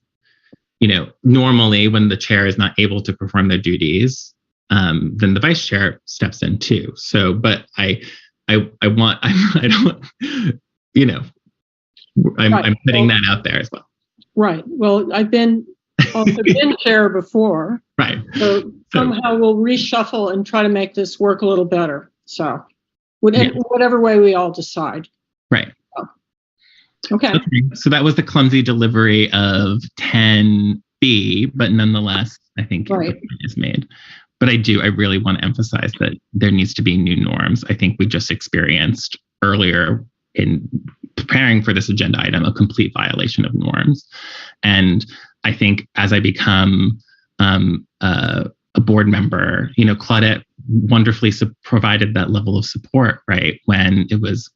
you know, normally when the chair is not able to perform their duties, then the vice chair steps in too. So, but I don't, you know, I'm putting that out there as well. Right. Well, I've also been chair before. Right. So somehow we'll reshuffle and try to make this work a little better. So whatever way we all decide. Right. Okay. So that was the clumsy delivery of 10B, but nonetheless, I think the point is made. But I really want to emphasize that there needs to be new norms. I think we just experienced earlier in preparing for this agenda item a complete violation of norms. And I think as I become a board member, you know, Claudette wonderfully provided that level of support, right? Because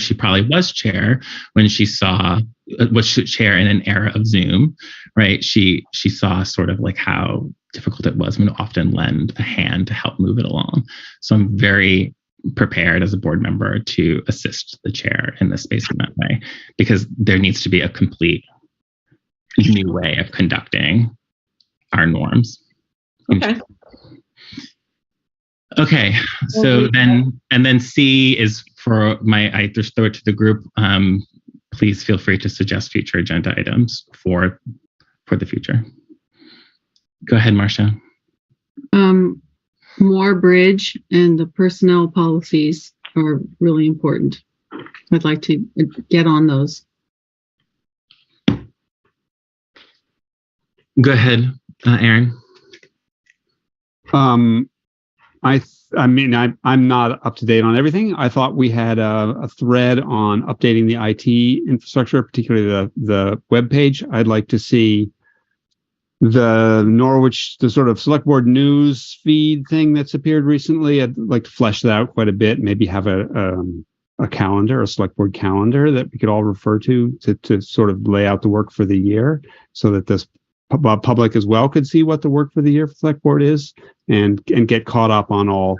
she probably was chair when she was chair in an era of Zoom, right? She saw sort of like how difficult it was and would often lend a hand to help move it along. So I'm very prepared as a board member to assist the chair in this space in that way, because there needs to be a complete new way of conducting our norms. Okay. So then C is for I just throw it to the group. Please feel free to suggest future agenda items for the future. Go ahead, Marcia. More bridge and the personnel policies are really important. I'd like to get on those. Go ahead, Aaron. I mean, I'm not up to date on everything. I thought we had a thread on updating the IT infrastructure, particularly the web page. I'd like to see the sort of select board news feed thing that's appeared recently. I'd like to flesh that out quite a bit. Maybe have a calendar, a select board calendar that we could all refer to sort of lay out the work for the year, so that this public as well could see what the work for the year for select board is, and get caught up on all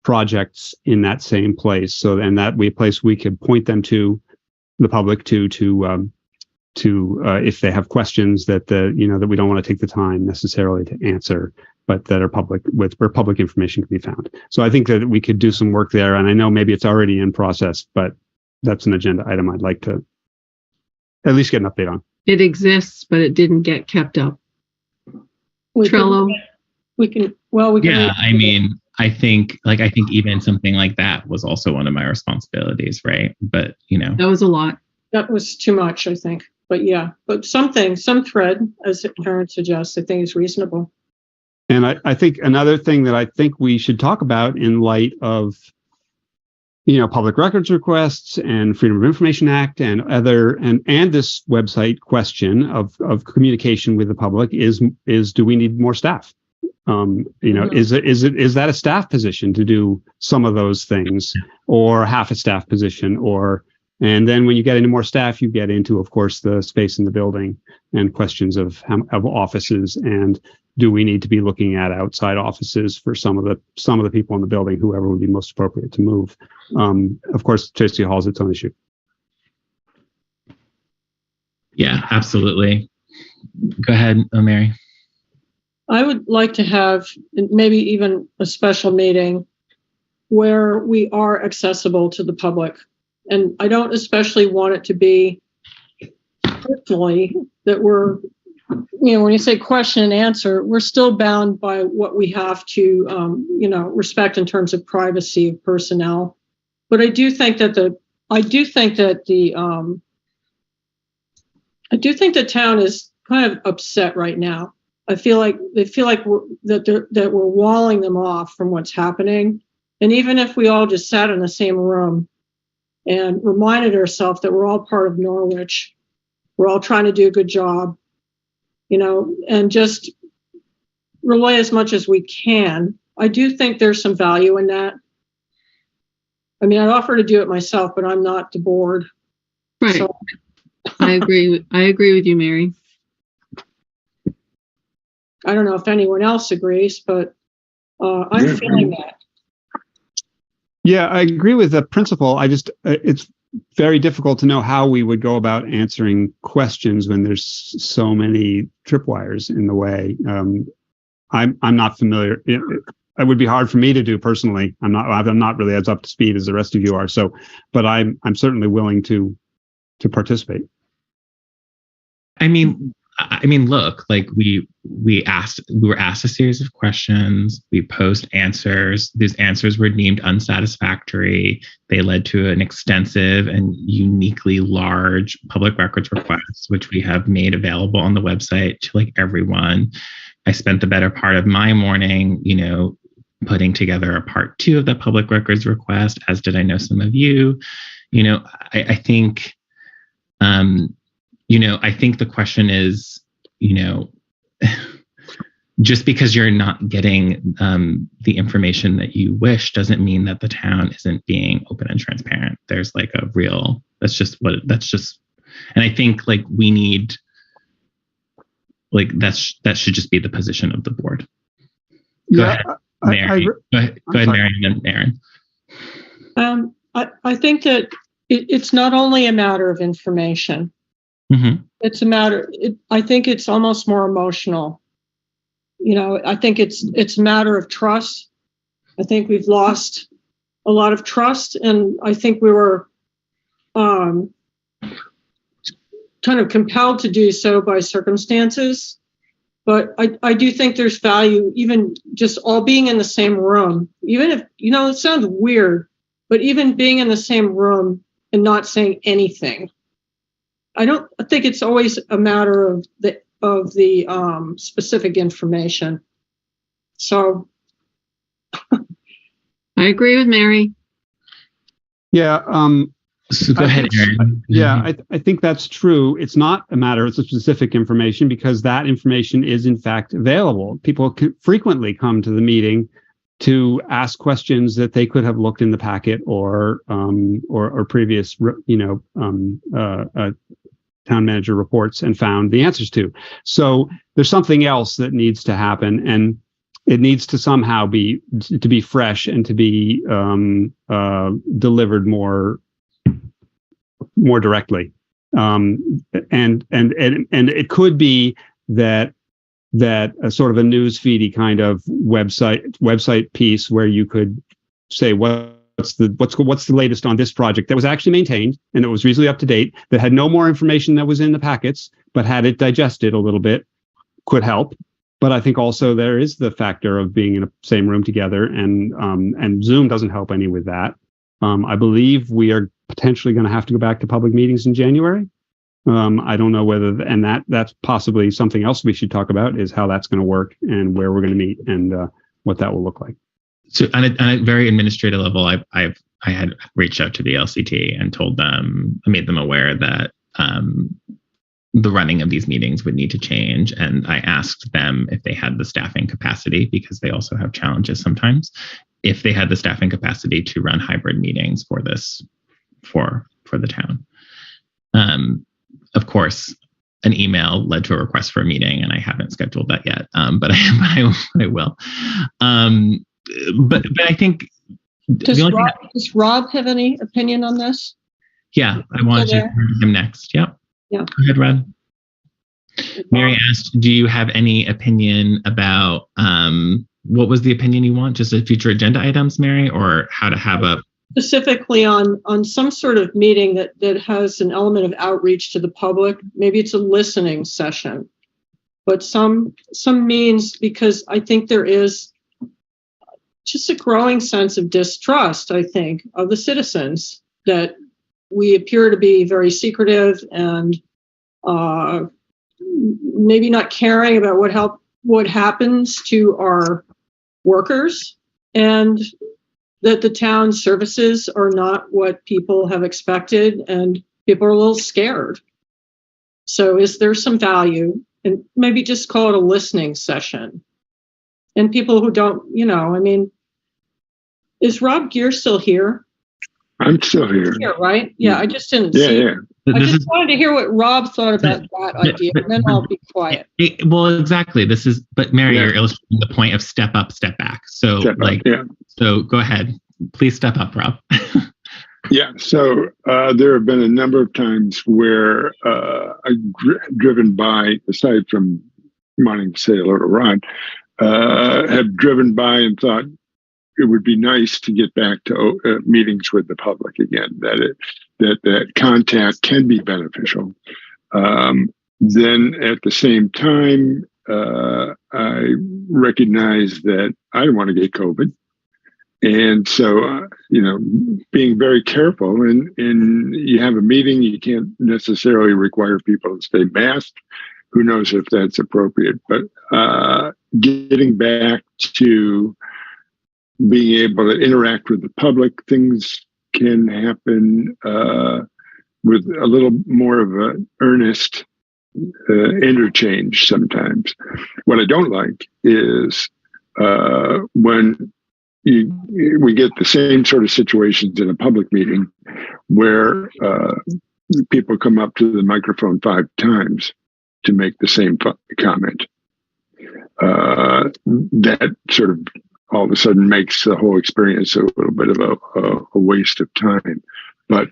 projects in that same place. So, and that place we could point them to the public to if they have questions that that we don't want to take the time necessarily to answer, but that are public, where public information can be found. So I think that we could do some work there, and I know maybe it's already in process, but that's an agenda item I'd like to at least get an update on. It exists, but it didn't get kept up. Trello. We can. Yeah, I mean, I think even something like that was also one of my responsibilities, right? But that was a lot. That was too much, I think. But yeah, some thread, as Aaron suggests, I think is reasonable. And I think another thing that I think we should talk about in light of public records requests and Freedom of Information Act and and this website question of communication with the public is do we need more staff? Is that a staff position to do some of those things, or half a staff position, and then when you get into more staff, you get into, of course, the space in the building and questions of offices, and do we need to be looking at outside offices for some of the people in the building, whoever would be most appropriate to move. Of course, City Hall is its own issue. Yeah, absolutely. Go ahead, Mary. I would like to have maybe even a special meeting where we are accessible to the public. And I don't especially want it to be personally that we're when you say question and answer, we're still bound by what we have to, respect in terms of privacy of personnel. But I do think that the town is kind of upset right now. I feel like they feel like that we're walling them off from what's happening. And even if we all just sat in the same room and reminded ourselves that we're all part of Norwich, we're all trying to do a good job, and just relay as much as we can. I do think there's some value in that. I mean, I'd offer to do it myself, but I'm not the board. Right. So. I agree with you, Mary. I don't know if anyone else agrees, but I'm feeling that. Yeah, I agree with the principle. It's very difficult to know how we would go about answering questions when there's so many tripwires in the way. I'm not familiar. It would be hard for me to do personally. I'm not really as up to speed as the rest of you are. So, but I'm certainly willing to participate. I mean, look, like we were asked a series of questions. We posed answers. These answers were deemed unsatisfactory. They led to an extensive and uniquely large public records request, which we have made available on the website to like everyone. I spent the better part of my morning, putting together a part 2 of the public records request, as did I know some of you. I think I think the question is, just because you're not getting the information that you wish doesn't mean that the town isn't being open and transparent. There's like and I think like we need, like that should just be the position of the board. Go ahead, Mary. Go ahead, Mary, and then Aaron. I think that it's not only a matter of information. Mm-hmm. It's a matter. I think it's almost more emotional. I think it's a matter of trust. I think we've lost a lot of trust, and I think we were kind of compelled to do so by circumstances. But I do think there's value, even just all being in the same room, even if, it sounds weird, but even being in the same room and not saying anything. I think it's always a matter of the specific information. So. I agree with Mary. Yeah. So go ahead, Aaron. Yeah, I think that's true. It's not a matter of specific information because that information is in fact available. People frequently come to the meeting to ask questions that they could have looked in the packet or previous, town manager reports and found the answers to. So there's something else that needs to happen, and it needs to somehow be fresh and to be delivered more directly. And it could be that a sort of a news feedy kind of website piece where you could say what's the latest on this project that was actually maintained and it was reasonably up to date, that had no more information that was in the packets, but had it digested a little bit, could help. But I think also there is the factor of being in the same room together, and Zoom doesn't help any with that. I believe we are potentially going to have to go back to public meetings in January. I don't know whether, and that's possibly something else we should talk about, is how that's going to work and where we're going to meet and what that will look like. So on a very administrative level, I had reached out to the LCT and told them, I made them aware that the running of these meetings would need to change. And I asked them if they had the staffing capacity, because they also have challenges sometimes, if they had the staffing capacity to run hybrid meetings for this, for the town. Of course, an email led to a request for a meeting, and I haven't scheduled that yet. But I will. But I think does Rob have any opinion on this? Yeah, I wanted to hear him next. Yep. Yeah. Go ahead, Rob. Mary asked, do you have any opinion about what was the opinion you want? Just a future agenda items, Mary, or how to have a specifically on some sort of meeting that has an element of outreach to the public? Maybe it's a listening session. but some means, because I think there is just a growing sense of distrust, I think, of the citizens, that we appear to be very secretive and maybe not caring about what happens to our workers, and that the town services are not what people have expected, and people are a little scared. So is there some value, and maybe just call it a listening session? And people who don't, I mean, is Rob Gear still here? I'm still here. Here, right? Yeah, I just didn't see. Yeah. I just wanted to hear what Rob thought about that idea, and then I'll be quiet. Well, exactly. But Mary, you're illustrating the point of step up, step back. So, so go ahead. Please step up, Rob. Yeah. So there have been a number of times where I've driven by, aside from wanting to say hello to Ron, have driven by and thought it would be nice to get back to meetings with the public again. That contact can be beneficial. Then at the same time, I recognize that I don't want to get COVID. And so, being very careful, and you have a meeting, you can't necessarily require people to stay masked. Who knows if that's appropriate? But getting back to being able to interact with the public, things can happen with a little more of an earnest interchange sometimes. What I don't like is when we get the same sort of situations in a public meeting where people come up to the microphone 5 times to make the same comment. That sort of all of a sudden makes the whole experience a little bit of a waste of time. But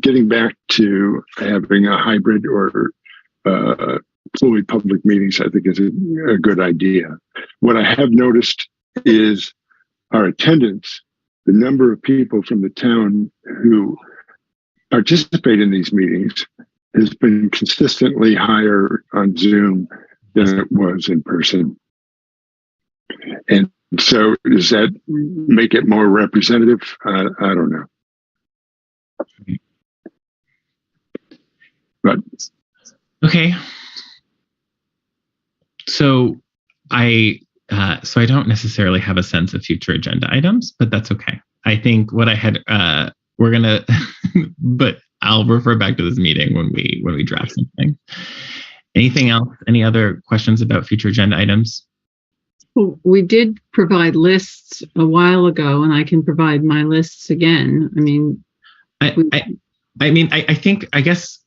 getting back to having a hybrid or fully public meetings, I think is a good idea. What I have noticed is our attendance, the number of people from the town who participate in these meetings, has been consistently higher on Zoom than it was in person. And so does that make it more representative? I don't know. But okay. So I don't necessarily have a sense of future agenda items, but that's okay. I think what I had, we're gonna, but I'll refer back to this meeting when we draft something. Anything else? Any other questions about future agenda items? Well, we did provide lists a while ago, and I can provide my lists again. I mean, I guess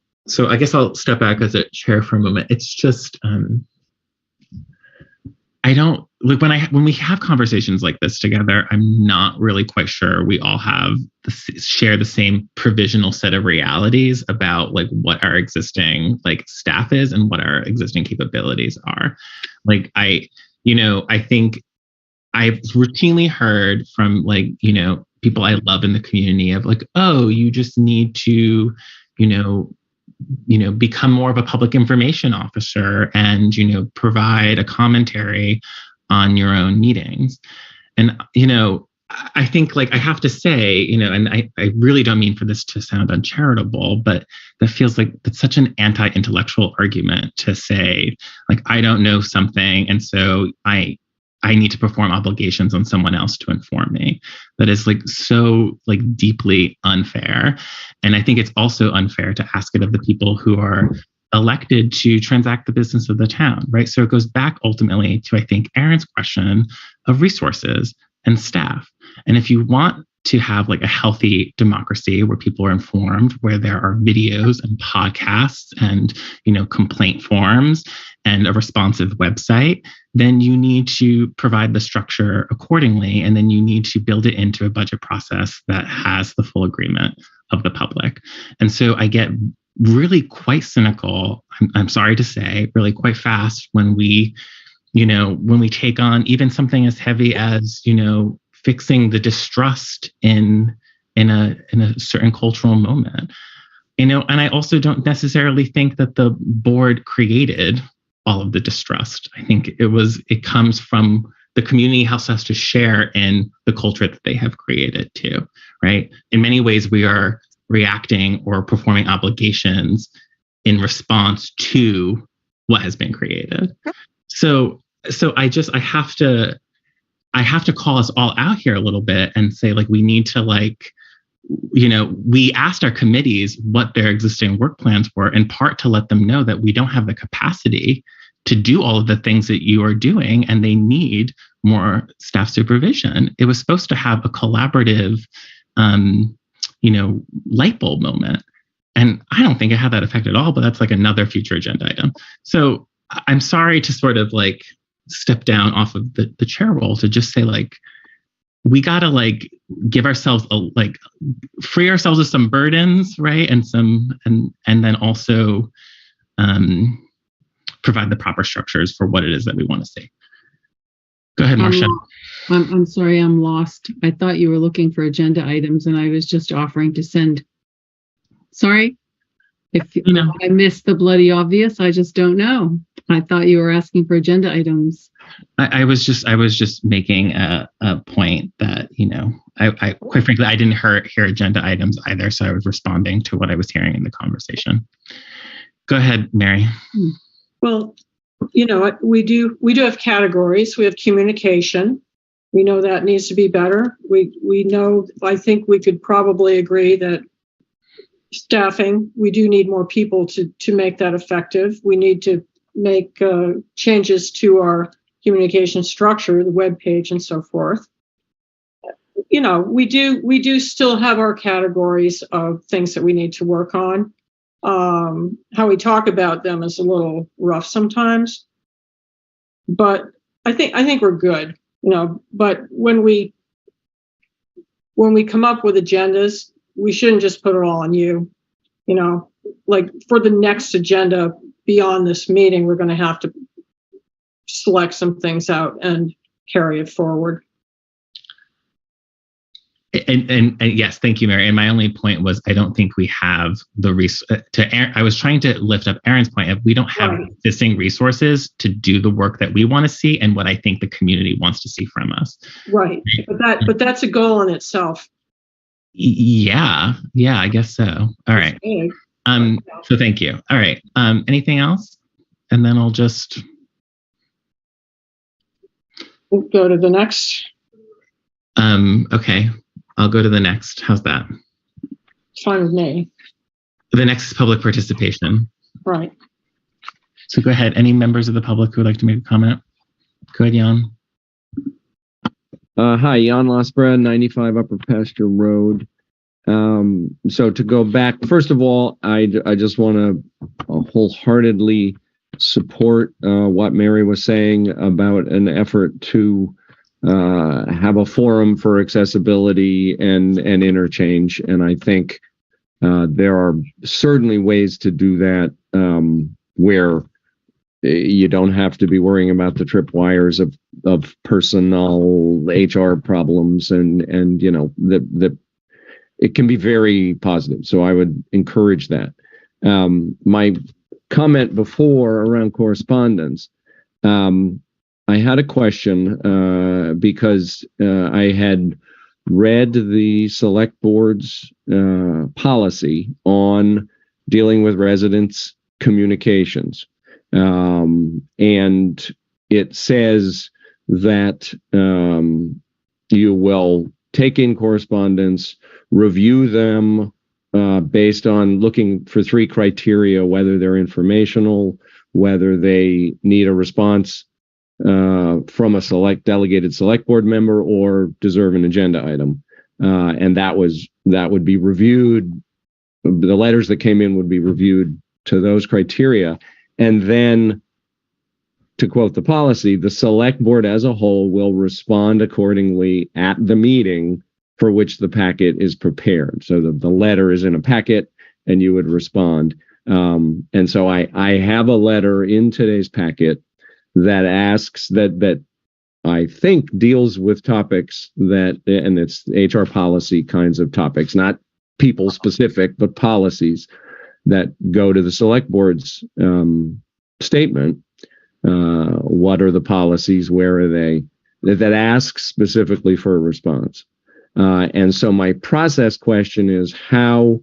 I'll step back as a chair for a moment. It's just, I don't like when we have conversations like this together, I'm not really quite sure we all share the same provisional set of realities about like what our existing like staff is and what our existing capabilities are. Like I think I've routinely heard from people I love in the community of like, oh, you just need to, become more of a public information officer and, provide a commentary on your own meetings. And, I think I have to say, and I really don't mean for this to sound uncharitable, but that feels like it's such an anti-intellectual argument to say, I don't know something. And so I need to perform obligations on someone else to inform me. That is so deeply unfair. And I think it's also unfair to ask it of the people who are elected to transact the business of the town, right? So it goes back ultimately to, I think, Aaron's question of resources and staff. And if you want to have a healthy democracy where people are informed, where there are videos and podcasts and, complaint forms and a responsive website, then you need to provide the structure accordingly. And then you need to build it into a budget process that has the full agreement of the public. And so I get really quite cynical, I'm sorry to say, really quite fast when we take on even something as heavy as, fixing the distrust in a certain cultural moment. And I also don't necessarily think that the board created all of the distrust. I think it comes from the community has to share in the culture that they have created too, right? In many ways, we are reacting or performing obligations in response to what has been created. So I have to call us all out here a little bit and say, like, we need to, like, we asked our committees what their existing work plans were, in part to let them know that we don't have the capacity to do all of the things that you are doing, and they need more staff supervision. It was supposed to have a collaborative, light bulb moment. And I don't think it had that effect at all, but that's like another future agenda item. So I'm sorry to sort of like step down off of the chair role to just say, like, we got to like give ourselves free ourselves of some burdens, right? And then also provide the proper structures for what it is that we want to see. Go ahead, Marcia. I'm sorry, I'm lost. I thought you were looking for agenda items, and I was just offering to send. Sorry, if I missed the bloody obvious, I just don't know. I thought you were asking for agenda items. I was just making a point that, I quite frankly, I didn't hear agenda items either. So I was responding to what I was hearing in the conversation. Go ahead, Mary. Well, we do have categories. We have communication. We know that needs to be better. We know, I think we could probably agree that staffing, we do need more people to make that effective. We need to make changes to our communication structure, the web page, and so forth. We do still have our categories of things that we need to work on. How we talk about them is a little rough sometimes, but I think we're good. But when we come up with agendas, we shouldn't just put it all on you. Like for the next agenda beyond this meeting, we're going to have to select some things out and carry it forward. And yes, thank you, Mary. And my only point was, I don't think we have the I was trying to lift up Aaron's point of, we don't have existing resources to do the work that we want to see and what I think the community wants to see from us. Right. But that's a goal in itself. Yeah, I guess so. All right. So thank you. All right. Anything else? And then I'll just we'll go to the next. Okay. I'll go to the next. How's that? It's fine with me. The next is public participation. Right. So go ahead. Any members of the public who would like to make a comment? Go ahead, Jan. Hi, Jan Lasbra, 95 Upper Pasture Road. So to go back, first of all, I just want to wholeheartedly support what Mary was saying about an effort to have a forum for accessibility and interchange. And I think there are certainly ways to do that where you don't have to be worrying about the tripwires of personnel HR problems and it can be very positive. So I would encourage that. My comment before around correspondence, I had a question because I had read the select board's policy on dealing with residents' communications. And it says that you will take in correspondence, review them based on looking for 3 criteria, whether they're informational, whether they need a response from a delegated select board member, or deserve an agenda item. And that would be reviewed. The letters that came in would be reviewed to those criteria. And then, to quote the policy, the select board as a whole will respond accordingly at the meeting for which the packet is prepared. So the letter is in a packet and you would respond. And so I have a letter in today's packet that asks that I think deals with topics and it's HR policy kinds of topics, not people specific, but policies that go to the select board's statement. What are the policies? Where are they? That asks specifically for a response. And so my process question is how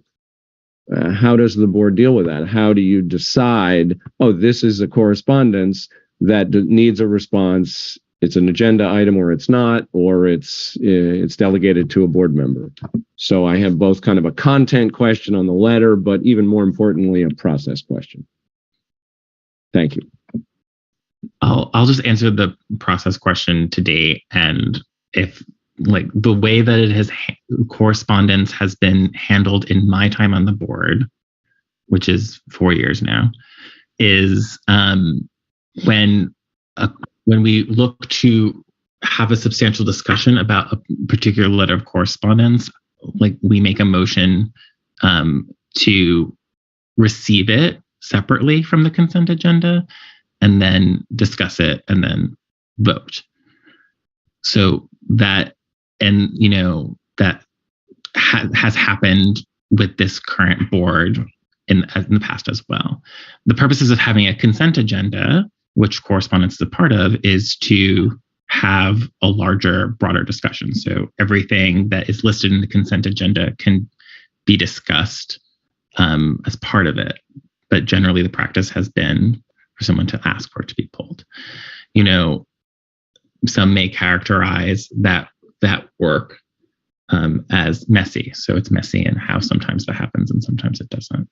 does the board deal with that? How do you decide, oh, this is a correspondence that needs a response? It's an agenda item or it's not, or it's delegated to a board member. So I have both kind of a content question on the letter, but even more importantly, a process question. Thank you. I'll just answer the process question to date. And if like the way that it has correspondence has been handled in my time on the board, which is 4 years now, is when we look to have a substantial discussion about a particular letter of correspondence, like we make a motion to receive it separately from the consent agenda and then discuss it and then vote. So that, and you know, that has happened with this current board in the past as well. The purposes of having a consent agenda, which correspondence is a part of, is to have a larger, broader discussion. So everything that is listed in the consent agenda can be discussed as part of it. But generally the practice has been for someone to ask for it to be pulled. You know, some may characterize that work as messy. So it's messy in how sometimes that happens and sometimes it doesn't.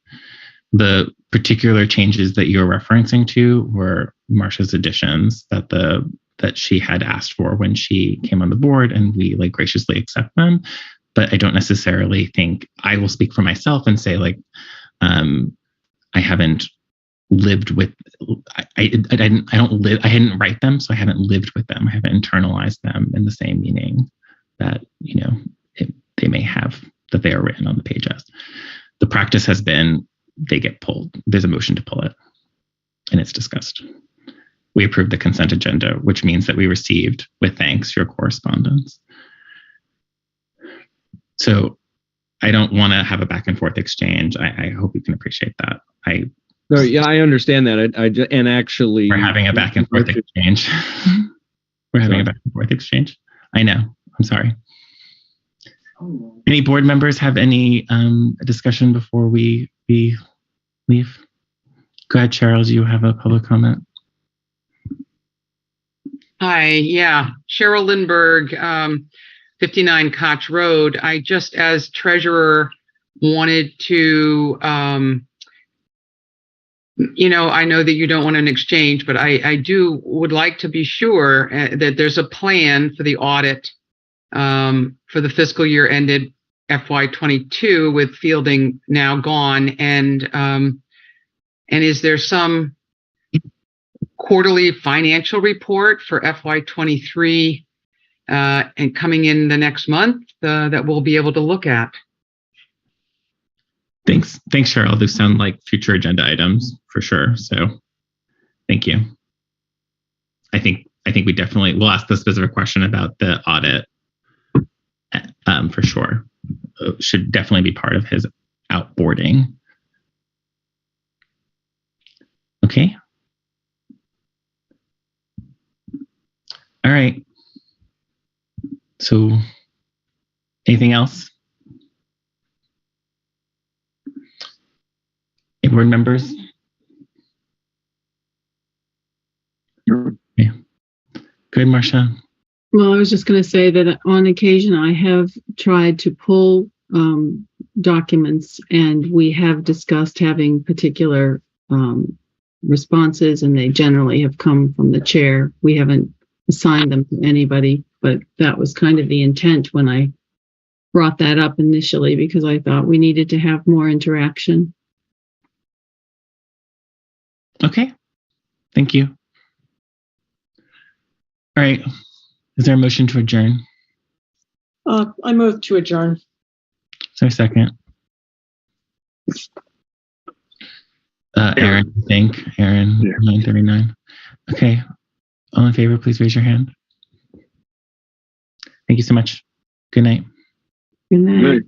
The particular changes that you're referencing to were Marcia's additions that she had asked for when she came on the board, and we like graciously accept them. But I don't necessarily think, I will speak for myself and say like, I haven't lived with, I didn't write them, so I haven't lived with them. I haven't internalized them in the same meaning that, you know, they may have, that they are written on the page as. The practice has been, they get pulled. There's a motion to pull it and it's discussed. We approved the consent agenda, which means that we received with thanks your correspondence. So I don't want to have a back and forth exchange. I hope you can appreciate that. No, yeah, I understand that. And actually, we're having a back and forth exchange. We're having a back and forth exchange. I know. I'm sorry. Any board members have any discussion before we leave? Go ahead, Cheryl. Do you have a public comment? Hi, yeah, Cheryl Lindbergh, 59 Koch Road. I just, as treasurer, wanted to, you know, I know that you don't want an exchange, but I would like to be sure that there's a plan for the audit for the fiscal year ended FY22 with Fielding now gone, and is there some quarterly financial report for FY23 and coming in the next month that we'll be able to look at? Thanks, Cheryl. Those sound like future agenda items for sure. So, thank you. I think we definitely will ask the specific question about the audit for sure. Should definitely be part of his outboarding. Okay. All right. So, anything else? Any board members? Yeah. Good, Marcia. Well, I was just going to say that on occasion I have tried to pull documents, and we have discussed having particular responses, and they generally have come from the chair. We haven't assigned them to anybody, but that was kind of the intent when I brought that up initially, because I thought we needed to have more interaction. Okay, thank you. All right, is there a motion to adjourn? I move to adjourn. Is there a second? Aaron, I think. Aaron, yeah. 939. Okay, all in favor, please raise your hand. Thank you so much. Good night. Good night.